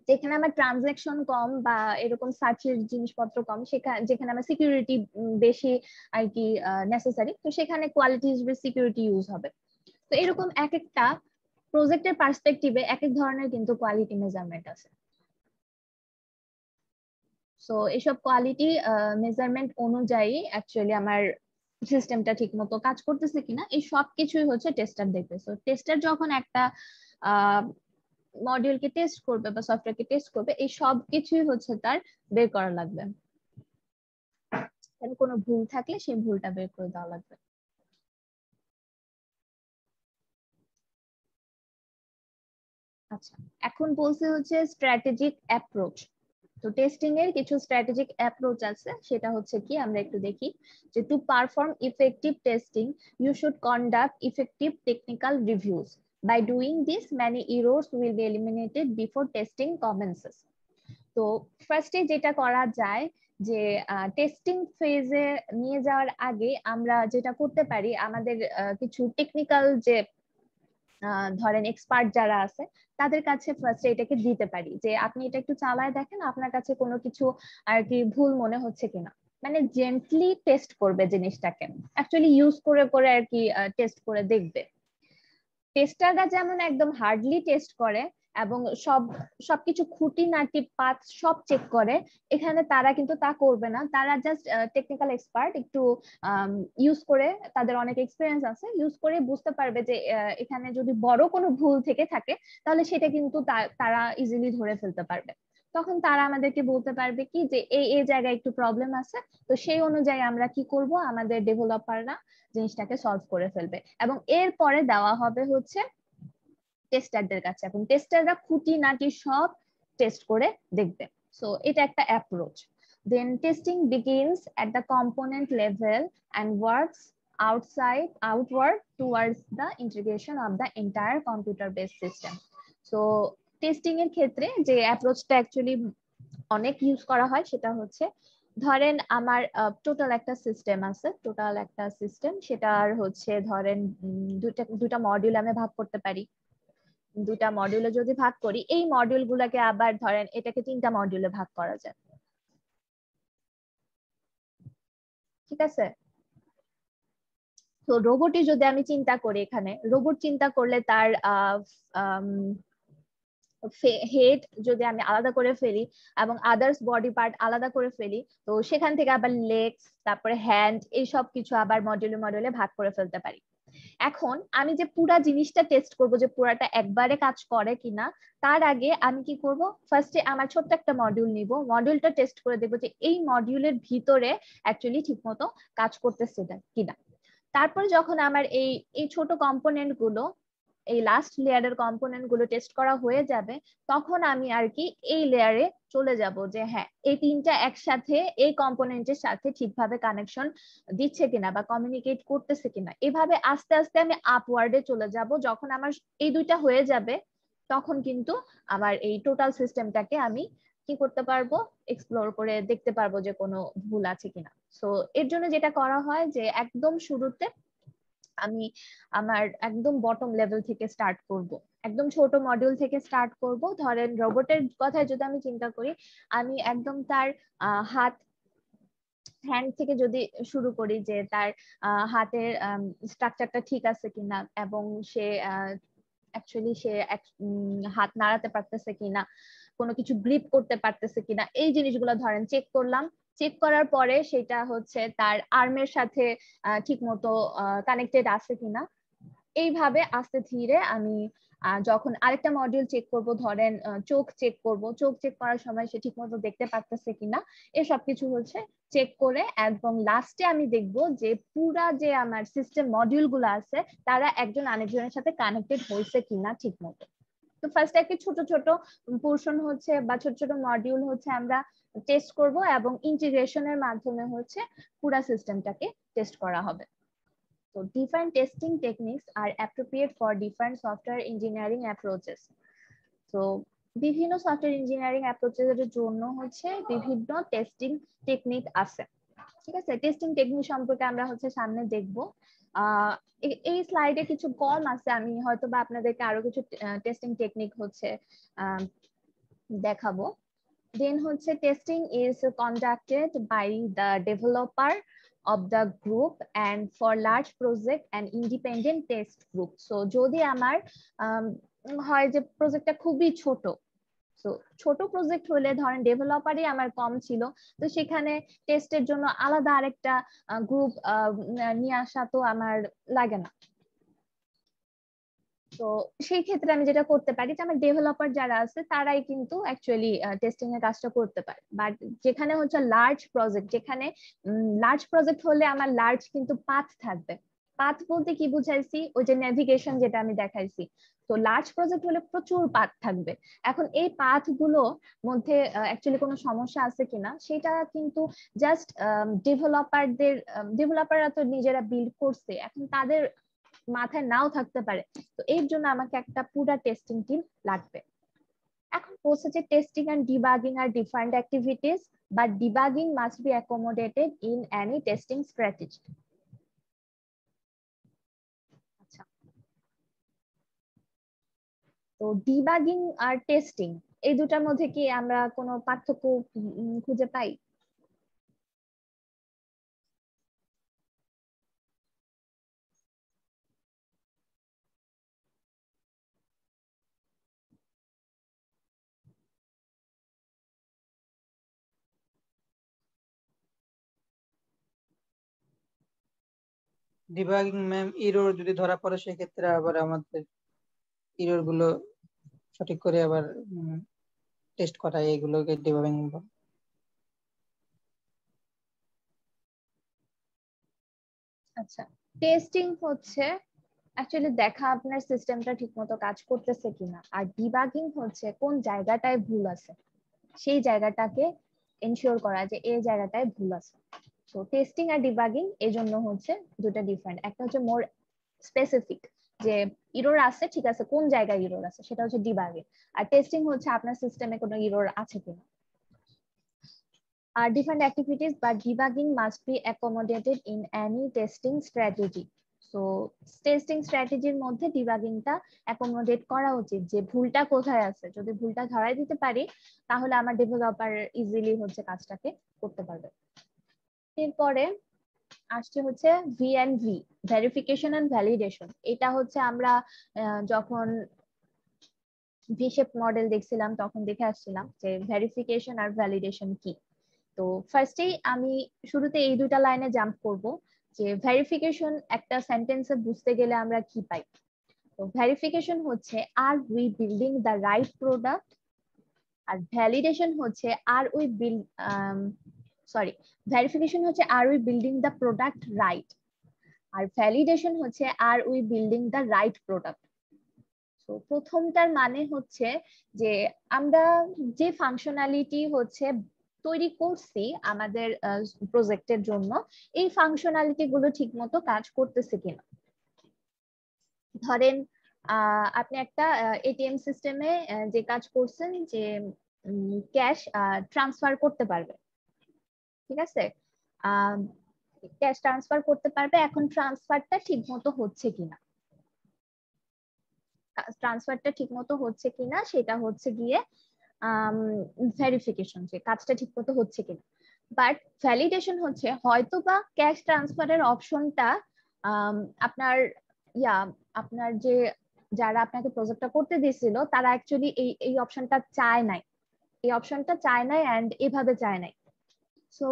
যেখানে আমার ট্রানজাকশন কম বা এরকম সার্চের জিনিসপত্র কম, সেখানে যেখানে আমার সিকিউরিটি বেশি আর কি নেসেসারি, তো সেখানে কোয়ালিটি হিসেবে সিকিউরিটি ইউজ হবে। তো এরকম এক একটা প্রজেক্টের পার্সপেক্টিভে এক এক ধরনের কিন্তু কোয়ালিটি মেজারমেন্ট আছে। সো এসব কোয়ালিটি মেজারমেন্ট অনুযায়ী অ্যাকচুয়ালি আমার সিস্টেমটা ঠিক মতো কাজ করতেছে কিনা এই সব কিছুই হচ্ছে টেস্টার দেখবে। সো টেস্টার যখন একটা মডিউলকে টেস্ট করবে বা সফটওয়্যারকে টেস্ট করবে, এই সব কিছুই হচ্ছে তার বের করা লাগবে। তাহলে কোনো ভুল থাকলে সেই ভুলটা বের করে দেওয়া লাগবে। আচ্ছা, এখন বলছে হচ্ছে স্ট্র্যাটেজিক অ্যাপ্রোচ। তো টেস্টিং এর কিছু স্ট্র্যাটেজিক অ্যাপ্রোচ আছে, সেটা হচ্ছে কি আমরা একটু দেখি যে to perform effective testing you should conduct effective technical reviews. By doing this, many errors will be eliminated before testing commences. তো ফার্স্টে যেটা করা যায় যে টেস্টিং ফেজে নিয়ে যাওয়ার আগে আমরা যেটা করতে পারি, আমাদের কিছু টেকনিক্যাল যে ধরেন এক্সপার্ট যারা আছে তাদের কাছে ফার্স্টে এটাকে দিতে পারি যে আপনি এটা একটু চালায় দেখেন আপনার কাছে কোনো কিছু আর কি ভুল মনে হচ্ছে কিনা। মানে জেন্টলি টেস্ট করবে জিনিসটাকে, অ্যাকচুয়ালি ইউজ করে করে আর কি টেস্ট করে দেখবে। টেস্টাররা যেমন একদম হার্ডলি টেস্ট করে এবং সবকিছু খুঁটিনাটি পাথ সব চেক করে, এখানে তারা কিন্তু তা করবে না। তারা জাস্ট টেকনিক্যাল এক্সপার্ট, একটু ইউজ করে, তাদের অনেক এক্সপিরিয়েন্স আছে, ইউজ করে বুঝতে পারবে যে এখানে যদি বড় কোনো ভুল থেকে থাকে তাহলে সেটা কিন্তু তারা ইজিলি ধরে ফেলতে পারবে। তখন তারা আমাদেরকে বলতে পারবে কি যে এই জায়গায় একটু প্রবলেম আছে, তো সেই অনুযায়ী আমরা কি করব, আমাদের ডেভেলপাররা জিনিসটাকে সলভ করে ফেলবে এবং এরপরে দেওয়া হবে হচ্ছে টেস্টারদের কাছে এবং টেস্টাররা খুঁটিনাটি সব টেস্ট করে দেখবে। সো এটা একটা approach. Then testing begins at the component level and works outward towards the integration of the entire computer based system. So testing এর ক্ষেত্রে যে অ্যাপ্রোচটা অ্যাকচুয়ালি অনেক ইউজ করা হয় সেটা হচ্ছে, ধরেন আমার টোটাল একটা সিস্টেম, সেটার হচ্ছে ধরেন দুটা মডিউল আমি ভাগ করতে পারি। দুটা মডিউলে যদি ভাগ করি, এই মডিউল গুলাকে আবার ধরেন এটাকে 3টা মডিউলে ভাগ করা যায়, ঠিক আছে? তো রোবটই যদি আমি চিন্তা করি, এখানে রোবট চিন্তা করলে তার হেড যদি আমি আলাদা করে ফেলি এবং আদার্স বডি পার্ট আলাদা করে ফেলি, তো সেখান থেকে আবার লেগস, তারপরে হ্যান্ড, এই সব কিছু আবার মডিউলে ভাগ করে ফেলতে পারি। এখন আমি যে পুরা জিনিসটা টেস্ট করব যে পুরাটা একবারে কাজ করে কিনা, তার আগে আমি কি করব, ফার্স্টে আমার ছোট্ট একটা মডিউল নিব, মডিউলটা টেস্ট করে দেখবো যে এই মডিউলের ভিতরে অ্যাকচুয়ালি ঠিকমতো কাজ করতেছে কিনা। তারপর যখন আমার এই ছোট কম্পোনেন্ট গুলো, এই লাস্ট লেয়ারের কম্পোনেন্ট গুলো টেস্ট করা হয়ে যাবে, তখন আমি আর কি এই লেয়ারে চলে যাব যে হ্যাঁ এই 3টা একসাথে এই কম্পোনেন্টের সাথে ঠিকভাবে কানেকশন দিচ্ছে কিনা বা কমিউনিকেট করতেছে কিনা। এভাবে আস্তে আস্তে আমি আপওয়ার্ডে চলে যাব। যখন আমার এই 2টা হয়ে যাবে তখন কিন্তু আমার এই টোটাল সিস্টেমটাকে আমি কি করতে পারবো, এক্সপ্লোর করে দেখতে পারবো যে কোনো ভুল আছে কিনা। সো এর জন্য যেটা করা হয় যে একদম শুরুতে আমি আমার একদম বটম লেভেল থেকে স্টার্ট করব, একদম ছোট মডিউল থেকে স্টার্ট করব। ধরেন রোবটের কথায় যদি আমি চিন্তা করি, আমি একদম তার হ্যান্ড থেকে যদি শুরু করি যে তার হাতের স্ট্রাকচারটা ঠিক আছে কিনা এবং সে অ্যাকচুয়ালি সে হাত নাড়াতে পারতেছে কিনা, কোনো কিছু গ্রিপ করতে পারতেছে কিনা, এই জিনিসগুলো ধরেন চেক করলাম। চেক করার পরে সেটা হচ্ছে তার আর্মের সাথে ঠিক মতো কানেক্টেড আছে কিনা। এইভাবে আস্তে ধীরে আমি যখন আরেকটা মডিউল চেক করব, ধরেন চোখ চেক করব, চোখ চেক করার সময় সে ঠিক মতো দেখতে পারতেছে কিনা, এসব কিছু হচ্ছে চেক করে এবং লাস্টে আমি দেখব যে পুরা যে আমার সিস্টেম মডিউল গুলো আছে তারা একজন আরেকজনের সাথে কানেক্টেড হয়েছে কিনা ঠিক মতো। তো তো ফার্স্ট একটা ছোট ছোট পোর্শন হচ্ছে বা ছোট ছোট মডিউল হচ্ছে আমরা টেস্ট করব এবং ইন্টিগ্রেশনের মাধ্যমে হচ্ছে পুরো সিস্টেমটাকে টেস্ট করা হবে। তো different testing techniques are appropriate for different software engineering approaches. তো বিভিন্ন সফটওয়্যার ইঞ্জিনিয়ারিং অ্যাপ্রোচেস এর জন্য হচ্ছে বিভিন্ন টেস্টিং টেকনিক আছে। ঠিক আছে, টেস্টিং টেকনিক সম্পর্কে আমরা হচ্ছে সামনে দেখব। এই স্লাইডে কিছু কম আছে, আমি হয়তো বা আপনাদেরকে আরো কিছু টেস্টিং টেকনিক হচ্ছে দেখাবো। দেন হচ্ছে testing is conducted by the developer of the group and for large project and independent test group. So যদি আমার হয় যে প্রজেক্টটা খুবই ছোট, তো ছোট প্রজেক্ট হলে ধরেন ডেভেলপারই আমার কম ছিল, তো সেখানে টেস্টের জন্য আলাদা আরেকটা গ্রুপ নিয়ে আসা তো আমার লাগে না। তো সেই ক্ষেত্রে আমি যেটা করতে পারি যে আমার ডেভেলপার যারা আছে তারাই কিন্তু অ্যাকচুয়ালি টেস্টিং এর কাজটা করতে পারে। বাট যেখানে হচ্ছে লার্জ প্রজেক্ট, যেখানে লার্জ প্রজেক্ট হলে আমার লার্জ কিন্তু পাথ থাকবে। পাথ বলতে কি বুঝাইছি, ওই যে নেভিগেশন যেটা আমি দেখাইছি। তো লার্জ প্রজেক্ট হলে প্রচুর পাথ থাকবে। এখন এই পাথ গুলো মধ্যে অ্যাকচুয়ালি কোনো সমস্যা আছে কিনা সেটা কিন্তু জাস্ট ডেভেলপাররা তো নিজেরা বিল্ড করছে, এখন তাদের মাথায় নাও থাকতে পারে। তো এর জন্য আমাকে একটা পুরা টেস্টিং টিম লাগবে। এখন বলছে যে testing and debugging are different activities, but debugging must be accommodated in any testing strategy. আচ্ছা, তো ডিবাগিং আর টেস্টিং এই দুটার মধ্যে কি আমরা কোনো পার্থক্য খুঁজে পাই? ডিবাগিং ম্যাম এরর যদি ধরা পড়ে সেক্ষেত্রে আবার আমাদের এরর গুলো সঠিক করে আবার টেস্ট করা, এগুলোকে ডিবাগিং বলে। আচ্ছা, টেস্টিং হচ্ছে অ্যাকচুয়ালি দেখা আপনার সিস্টেমটা ঠিকমতো কাজ করতেছে কিনা, আর ডিবাগিং হচ্ছে কোন জায়গাটায় ভুল আছে সেই জায়গাটাকে এনশিওর করা যে এই জায়গাটায় ভুল আছে। তো টেস্টিং আর ডিবাগিং এই জন্য হচ্ছে দুটো ডিফারেন্ট। একটা হচ্ছে মোর স্পেসিফিক যে ইরর আছে, ঠিক আছে, কোন জায়গায় ইরর আছে সেটা হচ্ছে ডিবাগিং, আর টেস্টিং হচ্ছে আপনার সিস্টেমে কোনো ইরর আছে কিনা। আর different activities but debugging must be accommodated in any testing strategy. So testing স্ট্র্যাটেজির মধ্যে ডিবাগিংটা অ্যাকোমোডেট করা উচিত, যে ভুলটা কোথায় আছে। যদি ভুলটা ধরাই দিতে পারি তাহলে আমার ডেভেলপার ইজিলি হচ্ছে কাজটাকে করতে পারবে। এরপরে আসছে হচ্ছে VNV, ভেরিফিকেশন এন্ড ভ্যালিডেশন। এটা হচ্ছে আমরা যখন ভিশেপ মডেল দেখছিলাম তখন দেখে আসছিলাম যে ভেরিফিকেশন আর ভ্যালিডেশন কি। তো ফার্স্টেই আমি শুরুতে এই দুটা লাইনে জাম্প করব যে ভেরিফিকেশন একটা সেন্টেন্সে বুঝতে গেলে আমরা কি পাই। তো ভেরিফিকেশন হচ্ছে are we building the right product, আর ভ্যালিডেশন হচ্ছে আর উই ভেরিফিকেশন হচ্ছে are we building the product right, আর ভ্যালিডেশন হচ্ছে are we building the right product. তো প্রথমটার মানে হচ্ছে যে আমরা যে ফাংশনালিটি হচ্ছে তৈরি করছি আমাদের প্রজেক্টের জন্য, এই ফাংশনালিটি গুলো ঠিকমতো কাজ করতেছে কিনা। ধরেন আপনি একটা এটিএম সিস্টেমে যে কাজ করছেন যে ক্যাশ ট্রান্সফার করতে পারবে, ঠিক আছে, ক্যাশ ট্রান্সফার করতে পারবে। এখন ট্রান্সফারটা ঠিকমতো হচ্ছে কিনা, ট্রান্সফারটা ঠিকমতো হচ্ছে কিনা সেটা হচ্ছে গিয়ে ভেরিফিকেশন, যে কাজটা ঠিকমতো হচ্ছে কিনা। বাট ভ্যালিডেশন হচ্ছে হয়তো বা ক্যাশ ট্রান্সফারের অপশনটা আপনার যে যারা আপনাকে প্রজেক্টটা করতে দিয়েছিল তারা অ্যাকচুয়ালি এই অপশনটা চায় নাই, এই অপশনটা চায় নাই এন্ড এভাবে চায় নাই। সো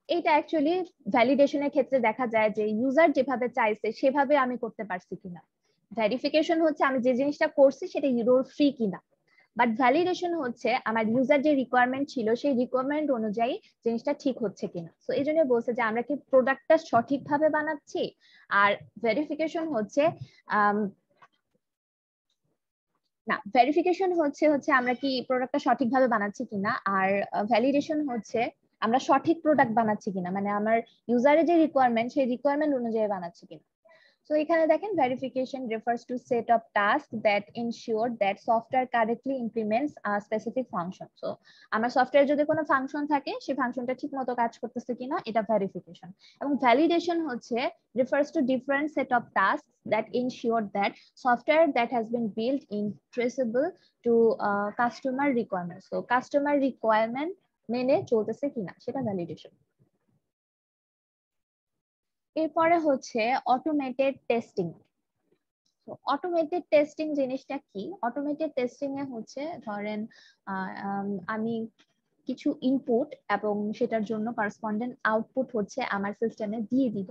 এটা অ্যাকচুয়ালি ভ্যালিডেশনের ক্ষেত্রে দেখা যায় যে ইউজার যেভাবে চাইছে সেভাবে আমি করতে পারছি কিনা। ভেরিফিকেশন হচ্ছে আমি যে জিনিসটা করছি সেটা ইরর ফ্রি কিনা, বাট ভ্যালিডেশন হচ্ছে আমার ইউজার যে রিকোয়ারমেন্ট ছিল সেই রিকোয়ারমেন্ট অনুযায়ী জিনিসটা ঠিক হচ্ছে কিনা। সো এই জন্য বলছে যে আমরা কি প্রোডাক্টটা সঠিকভাবে বানাচ্ছি। আর ভেরিফিকেশন হচ্ছে না, ভেরিফিকেশন হচ্ছে আমরা কি প্রোডাক্টটা সঠিকভাবে বানাচ্ছি কিনা, আর ভ্যালিডেশন হচ্ছে আমরা সঠিক প্রোডাক্ট বানাচ্ছি কিনা, মানে আমার ইউজারের যে রিকোয়ারমেন্ট সেই রিকোয়ারমেন্ট অনুযায়ী বানাচ্ছি কিনা। So এখানে দেখেন verification refers to set of tasks that ensure that software correctly implements a specific function. So আমার সফটওয়্যার যদি কোনো ফাংশন থাকে সেই ফাংশনটা ঠিকমতো কাজ করতেছে কিনা, এটা ভেরিফিকেশন। এবং ভ্যালিডেশন হচ্ছে refers to different set of tasks that ensure that software that has been built in traceable to customer requirements. So customer requirement মেনে চলতেছে কিনা সেটা ভ্যালিডেশন। এরপরে হচ্ছে অটোমেটেড টেস্টিং। তো অটোমেটেড টেস্টিং জিনিসটা কি? অটোমেটেড টেস্টিং এ হচ্ছে ধরেন আমি কিছু ইনপুট এবং সেটার জন্য করসপন্ডেন্ট আউটপুট হচ্ছে আমার সিস্টেমে দিয়ে দিব,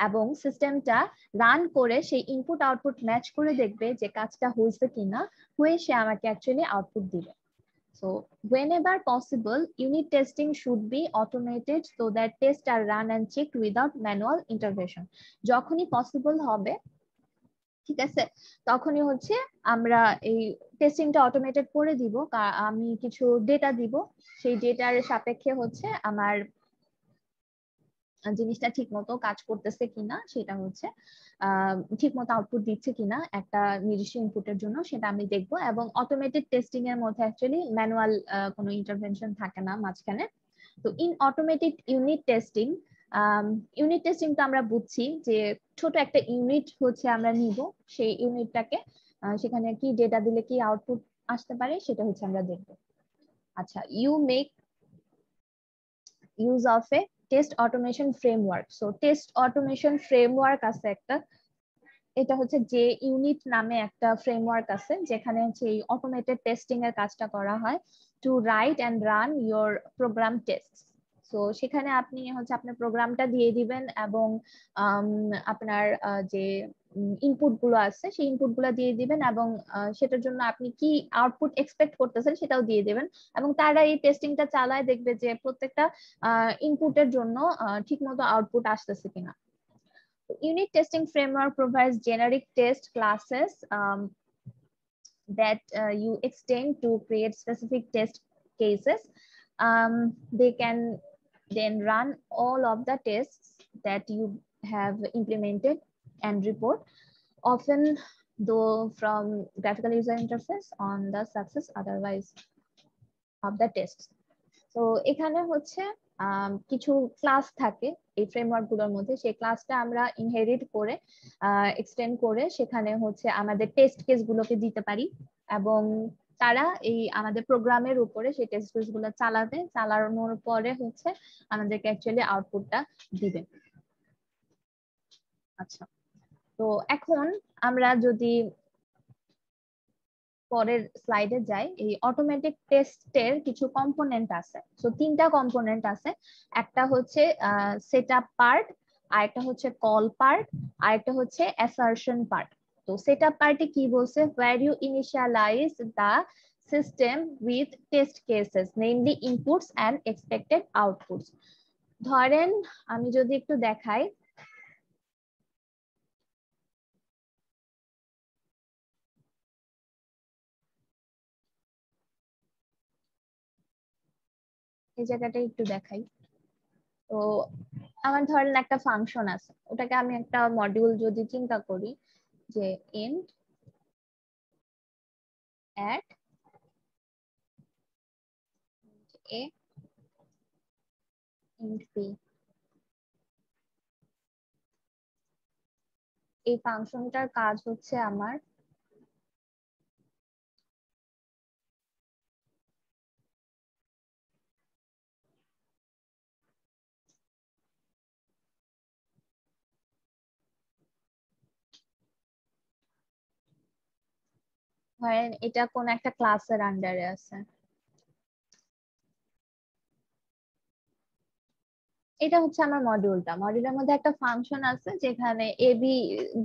এবং সিস্টেমটা রান করে সেই ইনপুট আউটপুট ম্যাচ করে দেখবে যে কাজটা হয়েছে কিনা, হয়ে সে আমাকে অ্যাকচুয়ালি আউটপুট দিবে। So whenever possible, unit testing should be automated so that tests are run and checked without manual intervention. যখনই পসিবল হবে, ঠিক আছে, তখনই হচ্ছে আমরা এই টেস্টিংটা অটোমেটেড করে দিব। আমি কিছু ডেটা দিব, সেই ডেটার সাপেক্ষে হচ্ছে আমার জিনিসটা ঠিক মতো কাজ করতেছে কিনা, সেটা হচ্ছে ঠিক মতো আউটপুট দিচ্ছে কিনা একটা নির্দিষ্ট ইনপুটের জন্য, সেটা আমি দেখবো। এবং অটোমেটেড টেস্টিং এর মধ্যে অ্যাকচুয়ালি ম্যানুয়াল কোনো ইন্টারভেনশন থাকে না মাঝখানে। তো in automated unit testing, unit testing তো আমরা বুঝছি যে ছোট একটা ইউনিট হচ্ছে আমরা নিব, সেই ইউনিটটাকে সেখানে কি ডেটা দিলে কি আউটপুট আসতে পারে সেটা হচ্ছে আমরা দেখবো। আচ্ছা, you make use of a test automation framework. So test automation framework আছে একটা, এটা হচ্ছে যে ইউনিট নামে একটা ফ্রেমওয়ার্ক আছে যেখানে হচ্ছে এই অটোমেটেড টেস্টিং এর কাজটা করা হয়, to write and run your program test. So সেখানে আপনি হচ্ছে আপনার প্রোগ্রামটা দিয়ে দিবেন এবং আপনার যে ইনপুট গুলো আছে সেই ইনপুট গুলো দিয়ে দিবেন, এবং সেটার জন্য আপনি কি আউটপুট এক্সপেক্ট করতেছেন সেটাও দিয়ে দিবেন, এবং তারা এই টেস্টিংটা চালায় দেখবে যে প্রত্যেকটা ইনপুটের জন্য ঠিকমতো আউটপুট আসতেছে কিনা। Unit testing framework provides generic test classes that you extend to create specific test cases. They can then run all of the tests that you have implemented and report, often though from graphical user interface on the success otherwise of the tests. So এখানে হচ্ছে কিছু class থাকে এই framework গুলোর মধ্যে, সেই ক্লাসটা আমরা ইনহেরিট করে এক্সটেন্ড করে সেখানে হচ্ছে আমাদের টেস্ট কেস গুলোকে দিতে পারি, এবং তারা এই আমাদের প্রোগ্রামের উপরে সেই টেস্ট কেস গুলো চালানোর পরে হচ্ছে আমাদেরকে অ্যাকচুয়ালি আউটপুটটা দিবে। আচ্ছা, তো এখন আমরা যদি পরের স্লাইডে যাই, এই অটোমেটিক টেস্টের কিছু কম্পোনেন্ট আছে। সো তিনটা কম্পোনেন্ট আছে, একটা হচ্ছে সেটআপ পার্ট, আর একটা হচ্ছে কল পার্ট, আর একটা হচ্ছে অ্যাসারশন পার্ট। তো সেটআপ পার্টে কি বলছে, where you initialize the system with test cases namely inputs and expected outputs. ধরেন আমি যদি একটু দেখাই, এই জায়গাটা একটু দেখাই। তো আমার ধরেন একটা ফাংশন আছে, ওটাকে আমি একটা মডিউল যদি চিন্তা করি যে int add a int b, এই ফাংশনটার কাজ হচ্ছে আমার ধরেন এটা কোন একটা ক্লাসের আন্ডারে আছে, এটা হচ্ছে আমার মডিউলটা। মডিউলের মধ্যে একটা ফাংশন আছে যেখানে এ বি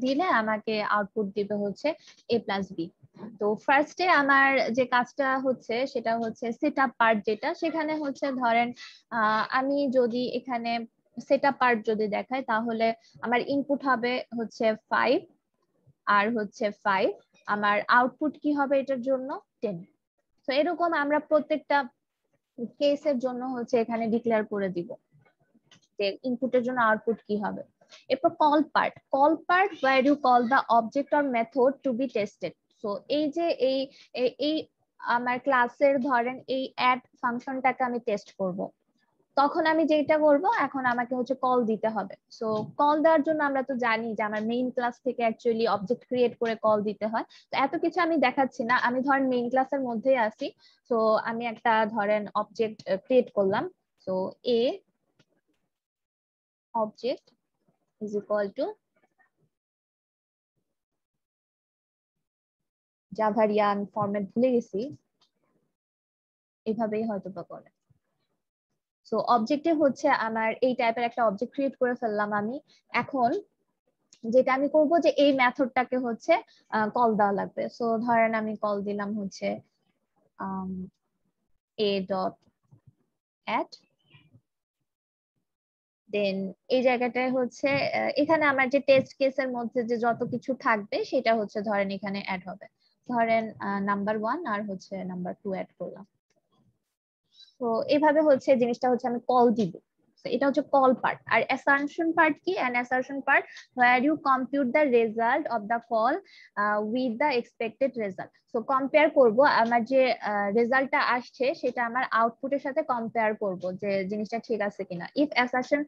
দিলে আমাকে আউটপুট দিবে হচ্ছে a প্লাস বি। তো ফার্স্টে আমার যে কাজটা হচ্ছে সেটা হচ্ছে সেটআপ পার্ট, যেটা সেখানে হচ্ছে ধরেন আমি যদি এখানে সেটআপ পার্ট যদি দেখাই তাহলে আমার ইনপুট হবে হচ্ছে 5 আর হচ্ছে 5, আমার আউটপুট কি হবে এটার জন্য 10। তো এরকম আমরা প্রত্যেকটা কেসের জন্য হচ্ছে এখানে ডিক্লেয়ার করে দিব যে ইনপুটের জন্য আউটপুট কি হবে। এরপর call part where you call the object or method to be tested। So এই যে এই আমার ক্লাসের ধরেন এই অ্যাড ফাংশনটাকে আমি টেস্ট করব, তখন আমি যেটা করব এখন আমাকে হচ্ছে কল দিতে হবে। সো কল দেওয়ার জন্য আমরা তো জানি যে আমার মেইন ক্লাস থেকে অ্যাকচুয়ালি অবজেক্ট ক্রিয়েট করে কল দিতে হয়। তো এত কিছু আমি দেখাচ্ছি না, আমি ধরেন মেইন ক্লাসের মধ্যেই আছি। সো আমি একটা ধরেন অবজেক্ট ক্রিয়েট করলাম। So a object is equal to জাভারিয়ান ফরম্যাট ভুলে গেছি, এইভাবেই হয়তো বা করে। সো অবজেক্টে হচ্ছে আমার এই টাইপের একটা অবজেক্ট ক্রিয়েট করে ফেললাম আমি। এখন যেটা আমি করব যে এই মেথডটাকে হচ্ছে কল দেওয়া লাগবে। সো ধরেন আমি কল দিলাম হচ্ছে a.add, দেন এই জায়গাটায় হচ্ছে এখানে আমার যে টেস্ট কেসের মধ্যে যে যত কিছু থাকবে সেটা হচ্ছে ধরেন এখানে অ্যাড হবে। ধরেন নাম্বার 1 আর হচ্ছে নাম্বার 2 অ্যাড করলাম। তো এভাবে হচ্ছে জিনিসটা হচ্ছে আমি কল দিব। এটা হচ্ছে কল পার্ট। আর অ্যাসারশন পার্ট কি? An assertion part where you compute the result of the call with the expected result। So compare করব আমার যে রেজাল্টটা আসছে সেটা আমার আউটপুটের সাথে কম্পেয়ার করব যে জিনিসটা ঠিক আছে কিনা। If assertion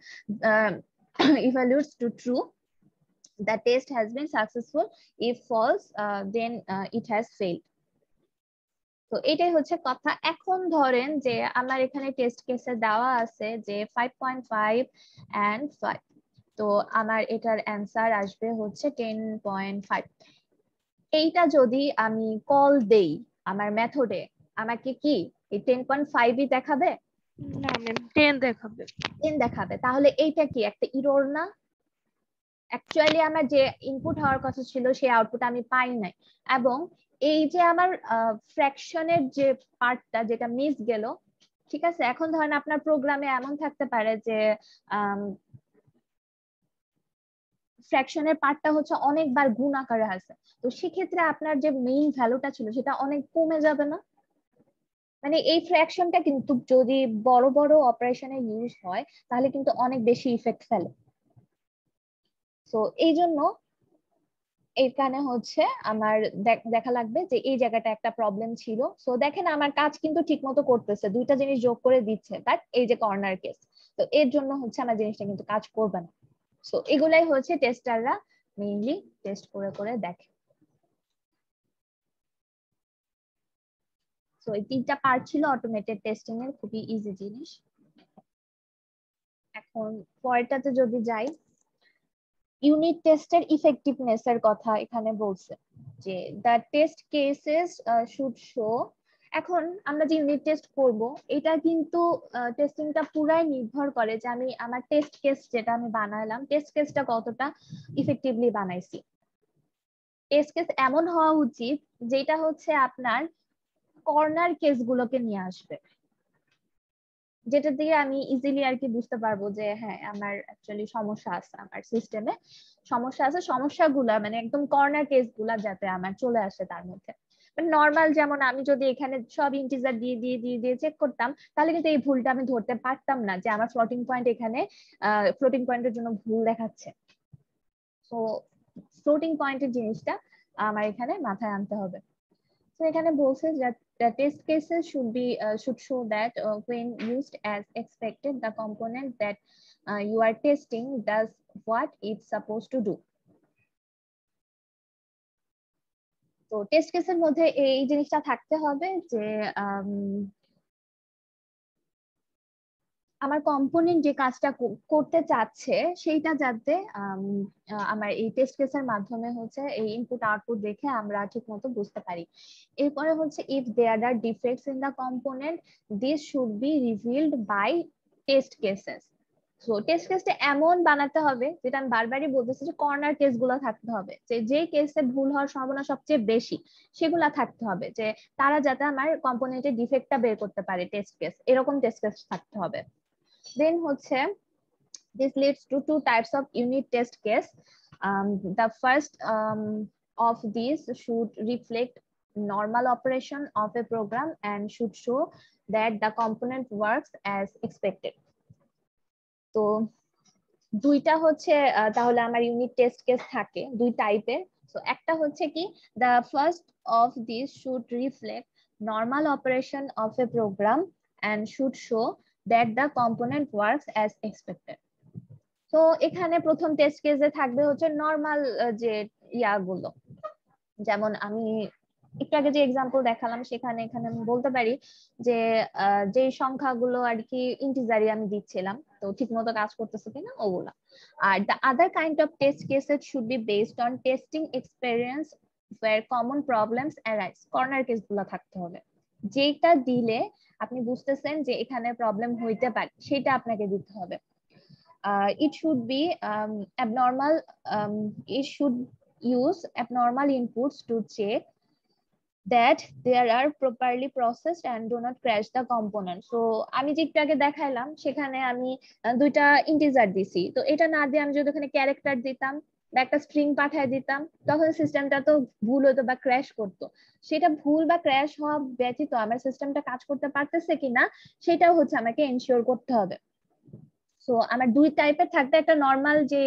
evaluates to true, the test has been successful. If false, then it has failed। তো এটাই হচ্ছে কথা। এখন ধরেন যে আমার এখানে টেস্ট কেসে দেওয়া আছে যে 5.5 and 5, তো আমার এটার অ্যান্সার আসবে হচ্ছে 10.5। এইটা যদি আমি কল দেই আমার মেথডে, আমাকে কি এই 10.5ই দেখাবে? না ম্যাম 10 দেখাবে। 10 দেখাবে। তাহলে এইটা কি একটা এরর না? অ্যাকচুয়ালি আমার যে ইনপুট হওয়ার কথা ছিল সেই আউটপুট আমি পাই নাই। এবং এই যে আমার ফ্র্যাকশনের যে পার্টটা যেটা মিস গেল, ঠিক আছে। এখন ধরেন আপনার প্রোগ্রামে এমন থাকতে পারে যে ফ্র্যাকশনের পার্টটা হচ্ছে অনেকবার গুণ আকারে আছে, তো সেক্ষেত্রে আপনার যে মেইন ভ্যালুটা ছিল সেটা অনেক কমে যাবে না? মানে এই ফ্র্যাকশনটা কিন্তু যদি বড় বড় অপারেশনে ইউজ হয় তাহলে কিন্তু অনেক বেশি ইফেক্ট ফেলে। তো এই জন্য এখানে হচ্ছে আমার দেখা লাগবে যে এই জায়গাটা একটা প্রবলেম ছিল। সো দেখেন আমার কাজ কিন্তু ঠিক মতো করতেছে, দুইটা জিনিস যোগ করে দিচ্ছে, বাট এই যে কর্নার কেস, তো এর জন্য হচ্ছে আমার জিনিসটা কিন্তু কাজ করবে না। সো এগুলাই হচ্ছে টেস্টাররা মেইনলি টেস্ট করে করে দেখে। সো এই 3টা পার্ট ছিল অটোমেটেড টেস্টিং এর, খুবই ইজি জিনিস। এখন পরেরটাতে যদি যাই, ইউনিট টেস্টের ইফেক্টিভনেস এর কথা এখানে বলছে যে the test cases should show. এখন আমরা যে ইউনিট টেস্ট করব এটা কিন্তু টেস্টিংটা পুরাই নির্ভর করে যে আমি আমার টেস্ট কেস যেটা আমি বানালাম টেস্ট কেসটা কতটা ইফেক্টিভলি বানাইছি। টেস্ট কেস এমন হওয়া উচিত যেটা হচ্ছে আপনার কর্নার কেসগুলোকে নিয়ে আসবে, যেটা দিয়ে আমি ইজিলি আর কি বুঝতে পারবো যে হ্যাঁ আমার অ্যাকচুয়ালি সমস্যা আছে, আমার সিস্টেমে সমস্যা আছে, সমস্যাগুলা মানে একদম কর্নার কেসগুলা যাতে আমার চলে আসে তার মধ্যে। নর্মাল যেমন আমি যদি এখানে সব ইন্টিজার দিয়ে দিয়ে দিয়ে দিয়ে চেক করতাম তাহলে কিন্তু এই ভুলটা আমি ধরতে পারতাম না যে আমার ফ্লোটিং পয়েন্ট এখানে ফ্লোটিং পয়েন্টের জন্য ভুল দেখাচ্ছে। তো ফ্লোটিং পয়েন্টের জিনিসটা আমার এখানে মাথায় আনতে হবে। তো এখানে বলছে যে the test cases should show that when used as expected, the component that you are testing does what it's supposed to do. তো টেস্ট কেসের মধ্যে এই জিনিসটা থাকতে হবে যে আমার কম্পোনেন্ট যে কাজটা করতে চাচ্ছে সেইটা যাতে আমার এই টেস্ট কেসের মাধ্যমে হচ্ছে এই ইনপুট আউটপুট দেখে আমরা ঠিকমতো বুঝতে পারি। এরপরে হচ্ছে if there are defects in the component this should be revealed by test cases. So test কেসটা এমন বানাতে হবে, যেটা আমি বারবারই বলতেছি যে কর্নার কেসগুলো থাকতে হবে, যে কেসে ভুল হওয়ার সম্ভাবনা সবচেয়ে বেশি সেগুলা থাকতে হবে, যে তারা যাতে আমার কম্পোনেন্টের ডিফেক্টটা বের করতে পারে টেস্ট কেস, এরকম টেস্ট কেস থাকতে হবে। Then হচ্ছে this leads to two types of unit test case. The first of these should reflect normal operation of a program and should show that the component works as expected. তো দুইটা হচ্ছে তাহলে আমার unit test case থাকে দুই টাইপের। So একটা হচ্ছে কি the first of these should reflect normal operation of a program and should show that the component works as expected. তো এখানে প্রথম টেস্ট কেসে থাকবে হচ্ছে নরমাল যে ইয়াগুলো, যেমন আমি একটু আগে যে এক্সাম্পল দেখালাম সেখানে এখানে আমি বলতে পারি যে যে সংখ্যাগুলো আর কি ইন্টিজারই আমি দিচ্ছিলাম, তো ঠিকমতো কাজ করতেছে কিনা ওগুলা। আর the other kind of test cases should be based on testing experience where common problems arise. Corner case গুলো থাকতে হবে, যেটা দিলে আপনি বুঝতেছেন যে এখানে প্রবলেম হইতে পারে সেটা আপনাকে দিতে হবে। It should be abnormal, it should use abnormal inputs to check that they are properly processed and do not crash the component. So আমি যে একটু আগে দেখাইলাম সেখানে আমি দুইটা ইন্টিজার দিছি, তো এটা না দিয়ে আমি যদি ওখানে ক্যারেক্টার দিতাম বা একটা স্ট্রিং পাঠিয়ে দিতাম তখন সিস্টেমটা তো ভুল হতো বা ক্র্যাশ করতো। সেটা ভুল বা ক্র্যাশ হওয়া ব্যতীত আমার সিস্টেমটা কাজ করতে পারতেছে কিনা সেটাও হচ্ছে আমাকে এনশিওর করতে হবে। সো আমার দুই টাইপের থাকবে, একটা নরমাল যে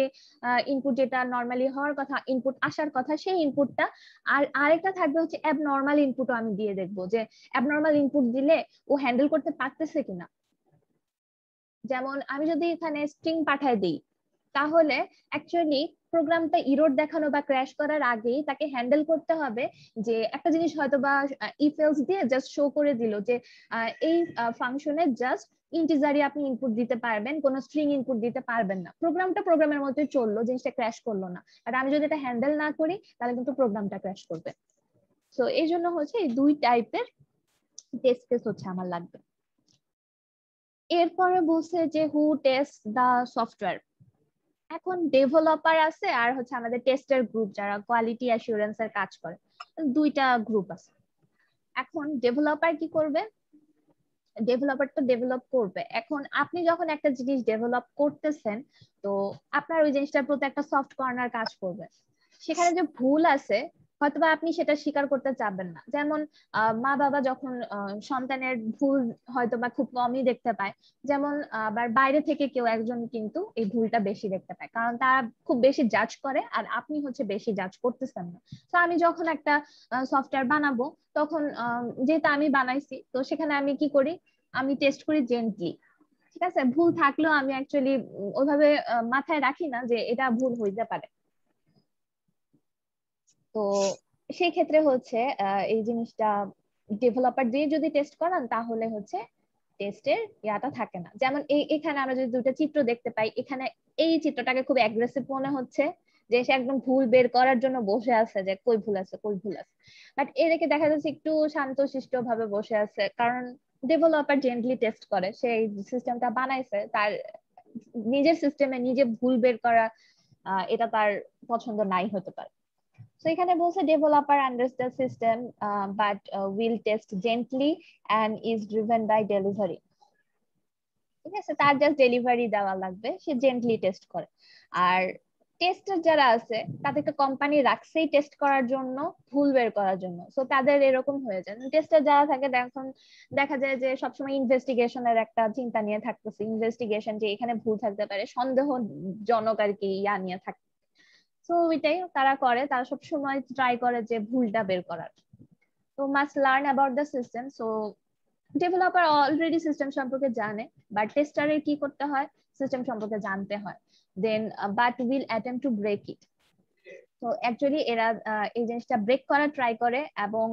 ইনপুট যেটা নরমালি হওয়ার কথা, ইনপুট আসার কথা সেই ইনপুটটা, আর আরেকটা থাকবে হচ্ছে অ্যাবনর্মাল ইনপুটও আমি দিয়ে দেখবো যে অ্যাবনর্মাল ইনপুট দিলে ও হ্যান্ডেল করতে পারতেছে কিনা। যেমন আমি যদি এখানে স্ট্রিং পাঠায় দিই তাহলে অ্যাকচুয়ালি প্রোগ্রামটা ইরর দেখানো বা ক্র্যাশ করার আগেই তাকে হ্যান্ডেল করতে হবে যে একটা জিনিস হয়তো বা ইফ এলস দিয়ে জাস্ট শো করে দিল যে এই ফাংশনে জাস্ট ইন্টিজারই আপনি ইনপুট দিতে পারবেন, কোনো স্ট্রিং ইনপুট দিতে পারবেন না। প্রোগ্রামটা প্রোগ্রামের মধ্যে চললো, জিনিসটা ক্র্যাশ করলো না। আর আমি যদি এটা হ্যান্ডেল না করি তাহলে কিন্তু প্রোগ্রামটা ক্র্যাশ করবে। সো এই জন্য হচ্ছে এই দুই টাইপের টেস্ট কেস হচ্ছে আমার লাগবে। এরপরে বলছে যে হু টেস্ট দা সফটওয়্যার। এখন ডেভেলপার আছে আর হচ্ছে আমাদের টেস্টার গ্রুপ যারা কোয়ালিটি অ্যাসুরেন্স এর কাজ করে, দুইটা গ্রুপ আছে। এখন ডেভেলপার কি করবে, ডেভেলপার তো ডেভেলপ করবে। এখন আপনি যখন একটা জিনিস ডেভেলপ করতেছেন তো আপনার ওই জিনিসটার প্রতি একটা সফট কর্নার কাজ করবে। সেখানে যে ভুল আছে হয়তোবা আপনি সেটা স্বীকার করতে চাবেন না। যেমন মা বাবা যখন সন্তানের ভুল হয়তোবা খুব কমই দেখতে পায়, যেমন আবার বাইরে থেকে কেউ একজন কিন্তু এই ভুলটা বেশি দেখতে পায়, কারণ তারা খুব বেশি জাজ করে আর আপনি হচ্ছে বেশি জাজ করতেছেন না। তো আমি যখন একটা সফটওয়্যার বানাবো তখন যেহেতু আমি বানাইছি তো সেখানে আমি কি করি, আমি টেস্ট করি জেন্টলি, ঠিক আছে। ভুল থাকলেও আমি অ্যাকচুয়ালি ওইভাবে মাথায় রাখি না যে এটা ভুল হইতে পারে। তো সেই ক্ষেত্রে হচ্ছে এই জিনিসটা ডেভেলপার দিয়ে যদি টেস্ট করান তাহলে হচ্ছে টেস্টের ইয়াটা থাকে না। যেমন এখানে আমরা যদি দুটো চিত্র দেখতে পাই, এখানে এই চিত্রটাকে খুব অ্যাগ্রেসিভ মনে হচ্ছে যে সে একদম ভুল বের করার জন্য বসে আছে যে কই ভুল আছে কই ভুল আছে, বাট এদিকে দেখা যাচ্ছে একটু শান্তশিষ্ট ভাবে বসে আছে, কারণ ডেভেলপার জেন্টলি টেস্ট করে, সে এই সিস্টেমটা বানাইছে, তার নিজের সিস্টেমে নিজে ভুল বের করা এটা তার পছন্দ নাই হতে পারে। So এখানে বলছে developer understands the system but will test gently and is driven by delivery. ঠিক আছে, তার জাস্ট ডেলিভারি দেওয়া লাগবে, সে জেন্টলি টেস্ট করে। আর টেস্টার যারা আছে তাদেরকে কোম্পানি রাখছেই টেস্ট করার জন্য, ভুল বের করার জন্য। সো তাদের এরকম হয়ে যায়, টেস্টার যারা থাকে এখন দেখা যায় যে সবসময় ইনভেস্টিগেশনের একটা চিন্তা নিয়ে থাকতেছে, ইনভেস্টিগেশন যে এখানে ভুল থাকতে পারে, সন্দেহজনক আর কি ইয়া নিয়ে থাকে। তো ওইটাই তারা করে, তারা সব সময় ট্রাই করে যে ভুলটা বের করার। তো must learn about the system. So developer already system সম্পর্কে জানে, বাট টেস্টারের কি করতে হয়, সিস্টেম সম্পর্কে জানতে হয়। Then but will attempt to break it. তো অ্যাকচুয়ালি এরা এই জিনিসটা ব্রেক করার ট্রাই করে এবং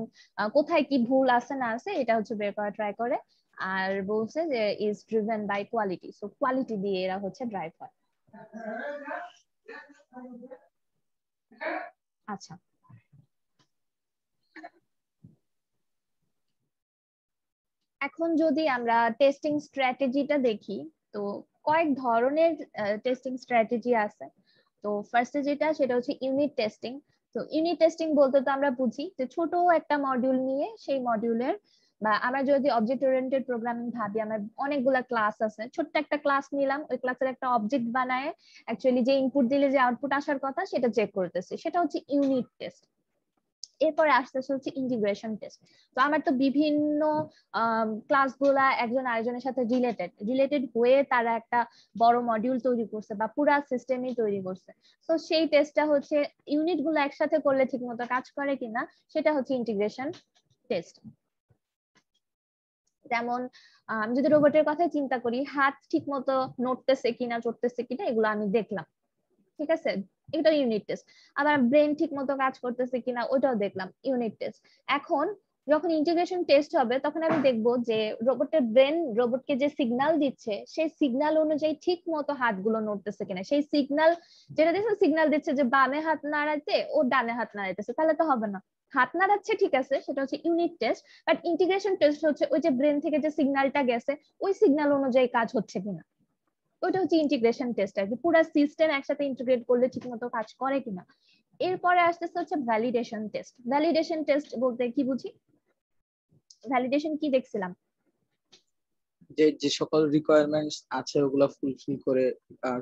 কোথায় কি ভুল আছে না আছে এটা হচ্ছে বের করার ট্রাই করে। আর বলছে যে is driven by quality, so quality দিয়ে এরা হচ্ছে ড্রাইভ হয়। আচ্ছা, এখন যদি আমরা টেস্টিং স্ট্র্যাটেজিটা দেখি তো কয়েক ধরনের টেস্টিং স্ট্র্যাটেজি আছে। তো ফার্স্টে যেটা সেটা হচ্ছে ইউনিট টেস্টিং। তো ইউনিট টেস্টিং বলতে তো আমরা বুঝি যে ছোট একটা মডিউল নিয়ে সেই মডিউলের, বা আমরা যদি অবজেক্ট ওরিয়েন্টেড প্রোগ্রামিং ভাবি, আমার অনেকগুলা ক্লাস আছে, ছোট্ট একটা ক্লাস নিলাম, ওই ক্লাসের একটা অবজেক্ট বানায় অ্যাকচুয়ালি যে ইনপুট দিলে যে আউটপুট আসার কথা সেটা চেক করতেছি, সেটা হচ্ছে ইউনিট টেস্ট। এরপরে আসতেছে হচ্ছে ইন্টিগ্রেশন টেস্ট। তো আমার তো বিভিন্ন ক্লাসগুলা একজন আরেকজনের সাথে রিলেটেড হয়ে তারা একটা বড় মডিউল তৈরি করছে বা পুরা সিস্টেমই তৈরি করছে। তো সেই টেস্টটা হচ্ছে ইউনিট গুলো একসাথে করলে ঠিকমতো কাজ করে কিনা সেটা হচ্ছে ইন্টিগ্রেশন টেস্ট। যেমন আমি যদি রোবটের কথা চিন্তা করি, হাত ঠিকমতো নড়তেছে কিনা চড়তেছে কিনা এগুলো আমি দেখলাম, ঠিক আছে, এটা ইউনিট টেস্ট। আবার ব্রেন ঠিক মতো কাজ করতেছে কিনা ওটাও দেখলাম, ইউনিট টেস্ট। এখন যখন ইন্টিগ্রেশন টেস্ট হবে তখন আমি দেখবো যে রোবটের ব্রেন রোবটকে যে সিগন্যাল দিচ্ছে সেই সিগন্যাল অনুযায়ী ঠিক মতো হাতগুলো নড়তেছে কিনা। সেই সিগন্যাল যেটা দিচ্ছে, সিগন্যাল দিচ্ছে যে বামে হাত নাড়াইতে ও ডানে হাত নাড়াইতেছে, তাহলে তো হবে না। হাত নাড়াচ্ছে ঠিক আছে, সেটা হচ্ছে unit test. But integration test হচ্ছে ওই যে ব্রেন থেকে যে সিগন্যালটা গেছে ওই সিগন্যাল অনুযায়ী কাজ হচ্ছে কিনা, ওইটা হচ্ছে ইন্টিগ্রেশন টেস্ট আর কি। পুরো সিস্টেম একসাথে ইন্টিগ্রেট করলে ঠিকমতো কাজ করে কিনা। এরপরে আসতেছে হচ্ছে ভ্যালিডেশন টেস্ট। ভ্যালিডেশন টেস্ট বলতে কি বুঝি, ভ্যালিডেশন কি দেখছিলাম, যে যে সকল রিকোয়ারমেন্টস আছে ওগুলা ফুলফিল করে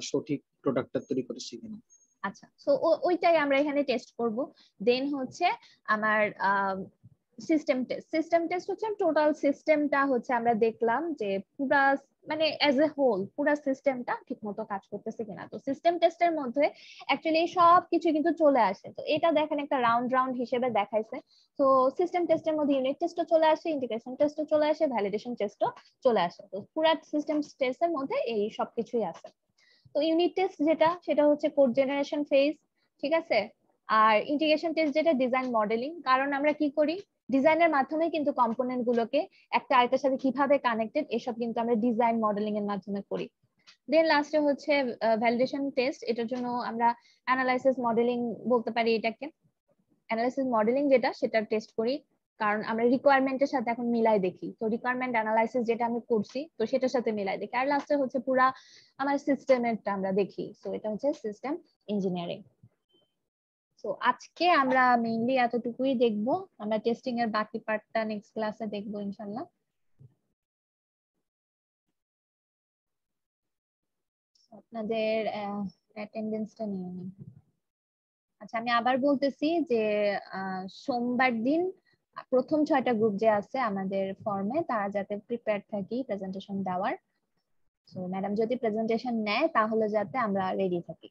সঠিক প্রোডাক্টটা তৈরি করেছি কিনা। আচ্ছা, সো ওইটাই আমরা এখানে টেস্ট করব। দেন হচ্ছে আমার সিস্টেম টেস্ট। সিস্টেম টেস্ট হচ্ছে টোটাল সিস্টেমটা হচ্ছে আমরা দেখলাম যে পুরা মানে অ্যাজ এ হোল পুরা সিস্টেমটা ঠিকমতো কাজ করতেছে কিনা। তো সিস্টেম টেস্টের মধ্যে অ্যাকচুয়ালি সব কিছু কিন্তু চলে আসে। তো এটা দেখেন একটা রাউন্ড রাউন্ড হিসেবে দেখাইছে। তো সিস্টেম টেস্টের মধ্যে ইউনিট টেস্টও চলে আসে, ইন্টিগ্রেশন টেস্টও চলে আসে, ভ্যালিডেশন টেস্টও চলে আসে। তো পুরা সিস্টেম টেস্টের মধ্যে এই সবকিছুই আছে। তো ইউনিট টেস্ট যেটা সেটা হচ্ছে কোড জেনারেশন ফেজ, ঠিক আছে। আর ইন্টিগ্রেশন টেস্ট যেটা ডিজাইন মডেলিং, কারণ আমরা কি করি ডিজাইনের মাধ্যমে কিন্তু কম্পোনেন্ট গুলোকে একটা আরেকটার সাথে কিভাবে কানেক্টেড এসব কিন্তু আমরা ডিজাইন মডেলিং এর মাধ্যমে করি। দেন লাস্টে হচ্ছে ভ্যালিডেশন টেস্ট, এটার জন্য আমরা অ্যানালাইসিস মডেলিং বলতে পারি এটাকে। অ্যানালাইসিস মডেলিং যেটা সেটা টেস্ট করি, কারণ আমরা রিকোয়ারমেন্টের সাথে এখন মিলাই দেখি। তো রিকোয়ারমেন্ট অ্যানালাইসিস যেটা আমি করছি তো সেটার সাথে মিলাই দেখি। আর লাস্টে হচ্ছে পুরা আমার সিস্টেমেরটা আমরা দেখি। তো এটা হচ্ছে সিস্টেম ইঞ্জিনিয়ারিং। তো আজকে আমরা মেইনলি এতটুকুই দেখবো, আমরা টেস্টিং এর বাকি পার্টটা নেক্সট ক্লাসে দেখবো ইনশাআল্লাহ। আপনাদের অ্যাটেন্ডেন্সটা নিয়ে নিন। আচ্ছা, আমি আবার বলতেছি যে সোমবার দিন প্রথম 6টা গ্রুপ যে আছে আমাদের ফর্মে তারা যাতে প্রিপেয়ার থাকি প্রেজেন্টেশন দেওয়ার। তো ম্যাডাম যদি প্রেজেন্টেশন নেয় তাহলে যাতে আমরা রেডি থাকি।